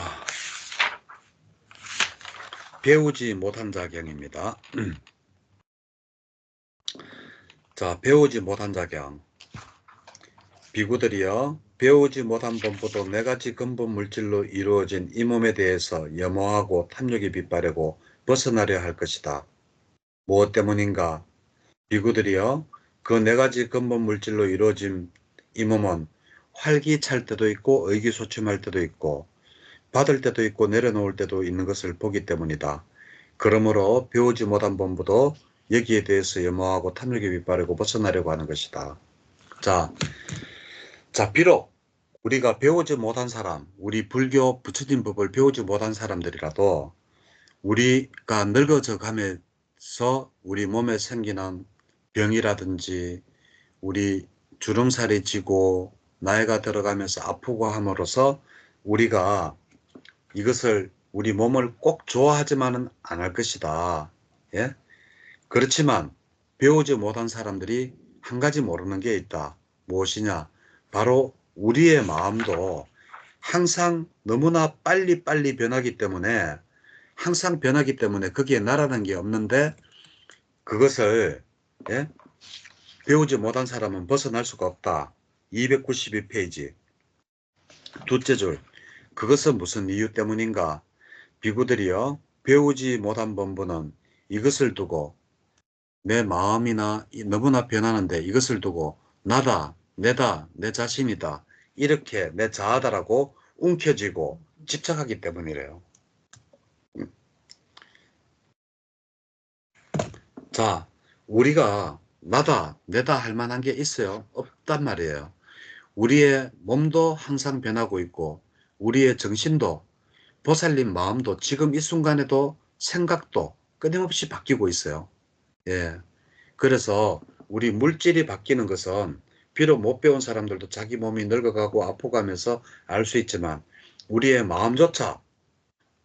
배우지 못한 자경입니다. 자, 배우지 못한 자경. 비구들이여 배우지 못한 본보도 네 가지 근본 물질로 이루어진 이 몸에 대해서 염호하고 탐욕이 빗바래고 벗어나려 할 것이다. 무엇 때문인가? 비구들이여 그 네 가지 근본 물질로 이루어진 이 몸은 활기찰 때도 있고 의기소침할 때도 있고 받을 때도 있고 내려놓을 때도 있는 것을 보기 때문이다. 그러므로 배우지 못한 본부도 여기에 대해서 염호하고 탐욕에 빗바르고 벗어나려고 하는 것이다. 자, 비록 우리가 배우지 못한 사람, 우리 불교 부처님 법을 배우지 못한 사람들이라도 우리가 늙어져 가면서 우리 몸에 생기는 병이라든지 우리 주름살이 지고 나이가 들어가면서 아프고 함으로써 우리가 이것을 우리 몸을 꼭 좋아하지만은 안 할 것이다. 예? 그렇지만 배우지 못한 사람들이 한 가지 모르는 게 있다. 무엇이냐? 바로 우리의 마음도 항상 너무나 빨리빨리 변하기 때문에 항상 변하기 때문에 거기에 나라는 게 없는데 그것을 예? 배우지 못한 사람은 벗어날 수가 없다. 292페이지 둘째 줄. 그것은 무슨 이유 때문인가? 비구들이여 배우지 못한 본부는 이것을 두고 내 마음이나 너무나 변하는데 이것을 두고 나다, 내다, 내 자신이다 이렇게 내 자아다라고 움켜쥐고 집착하기 때문이래요. 자, 우리가 나다, 내다 할 만한 게 있어요? 없단 말이에요. 우리의 몸도 항상 변하고 있고 우리의 정신도 보살님 마음도 지금 이 순간에도 생각도 끊임없이 바뀌고 있어요. 예. 그래서 우리 물질이 바뀌는 것은 비록 못 배운 사람들도 자기 몸이 늙어가고 아프가면서 알 수 있지만 우리의 마음조차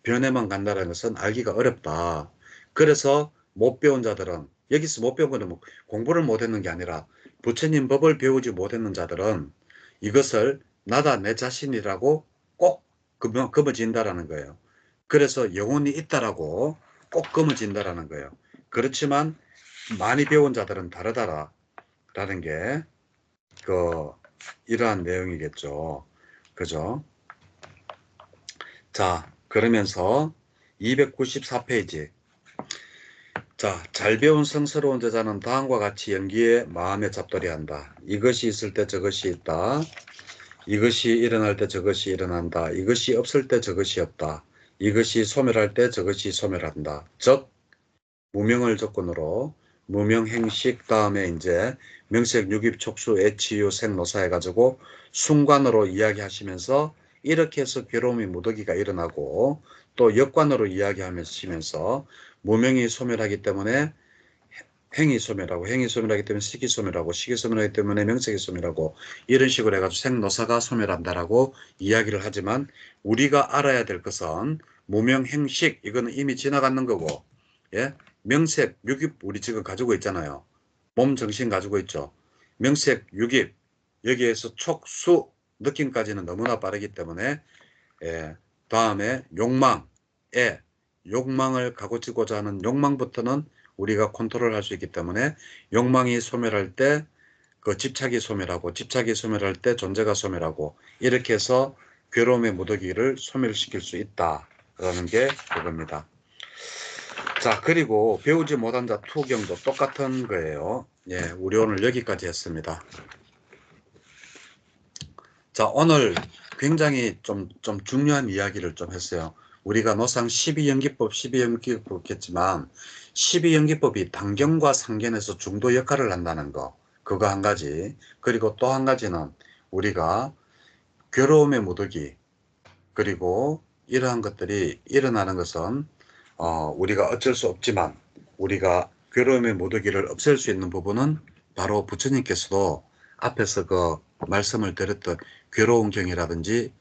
변해만 간다는 것은 알기가 어렵다. 그래서 못 배운 자들은 여기서 못 배운 거는 뭐 공부를 못했는 게 아니라 부처님 법을 배우지 못했는 자들은 이것을 나다 내 자신이라고 꼭 금어진다라는 거예요. 그래서 영혼이 있다라고 꼭 금어진다라는 거예요. 그렇지만 많이 배운 자들은 다르다라는 게 그 이러한 내용이겠죠. 그죠? 자, 그러면서 294페이지. 자, 잘 배운 성스러운 제자는 다음과 같이 연기에 마음에 잡돌이 한다. 이것이 있을 때 저것이 있다. 이것이 일어날 때 저것이 일어난다. 이것이 없을 때 저것이 없다. 이것이 소멸할 때 저것이 소멸한다. 즉 무명을 조건으로 무명행식 다음에 이제 명색 유깁 촉수 애치유 생노사 해가지고 순관으로 이야기하시면서 이렇게 해서 괴로움이 무더기가 일어나고 또 역관으로 이야기하시면서 무명이 소멸하기 때문에 행이 소멸하고 행이 소멸하기 때문에 식이 소멸하고 식이 소멸하기 때문에 명색이 소멸하고 이런 식으로 해가지고 생노사가 소멸한다라고 이야기를 하지만 우리가 알아야 될 것은 무명행식 이거는 이미 지나가는 거고 예? 명색, 유깁 우리 지금 가지고 있잖아요. 몸, 정신 가지고 있죠. 명색, 유깁 여기에서 촉수, 느낌까지는 너무나 빠르기 때문에 예, 다음에 욕망에 욕망을 가고치고자 하는 욕망부터는 우리가 컨트롤할 수 있기 때문에 욕망이 소멸할 때 그 집착이 소멸하고 집착이 소멸할 때 존재가 소멸하고 이렇게 해서 괴로움의 무더기를 소멸시킬 수 있다라는 게 그겁니다. 자, 그리고 배우지 못한 자 투경도 똑같은 거예요. 예, 우리 오늘 여기까지 했습니다. 자, 오늘 굉장히 좀 중요한 이야기를 좀 했어요. 우리가 노상 12연기법, 12연기법 했지만 12연기법이 단견과 상견에서 중도 역할을 한다는 거. 그거 한 가지. 그리고 또 한 가지는 우리가 괴로움의 무더기 그리고 이러한 것들이 일어나는 것은 우리가 어쩔 수 없지만 우리가 괴로움의 무더기를 없앨 수 있는 부분은 바로 부처님께서도 앞에서 그 말씀을 드렸던 괴로운 경이라든지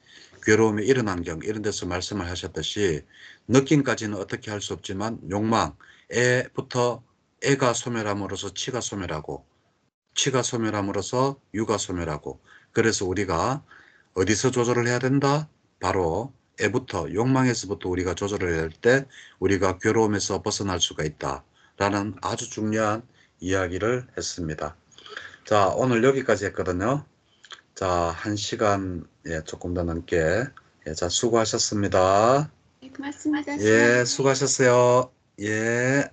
괴로움이 일어난 경 이런 데서 말씀을 하셨듯이 느낌까지는 어떻게 할 수 없지만 욕망, 애부터 애가 소멸함으로써 치가 소멸하고 치가 소멸함으로써 유가 소멸하고 그래서 우리가 어디서 조절을 해야 된다? 바로 애부터 욕망에서부터 우리가 조절을 할 때 우리가 괴로움에서 벗어날 수가 있다 라는 아주 중요한 이야기를 했습니다. 자, 오늘 여기까지 했거든요. 자, 1시간 조금 더 넘게 자, 수고하셨습니다. 네, 고맙습니다. 예, 수고하셨습니다. 수고하셨어요. 예.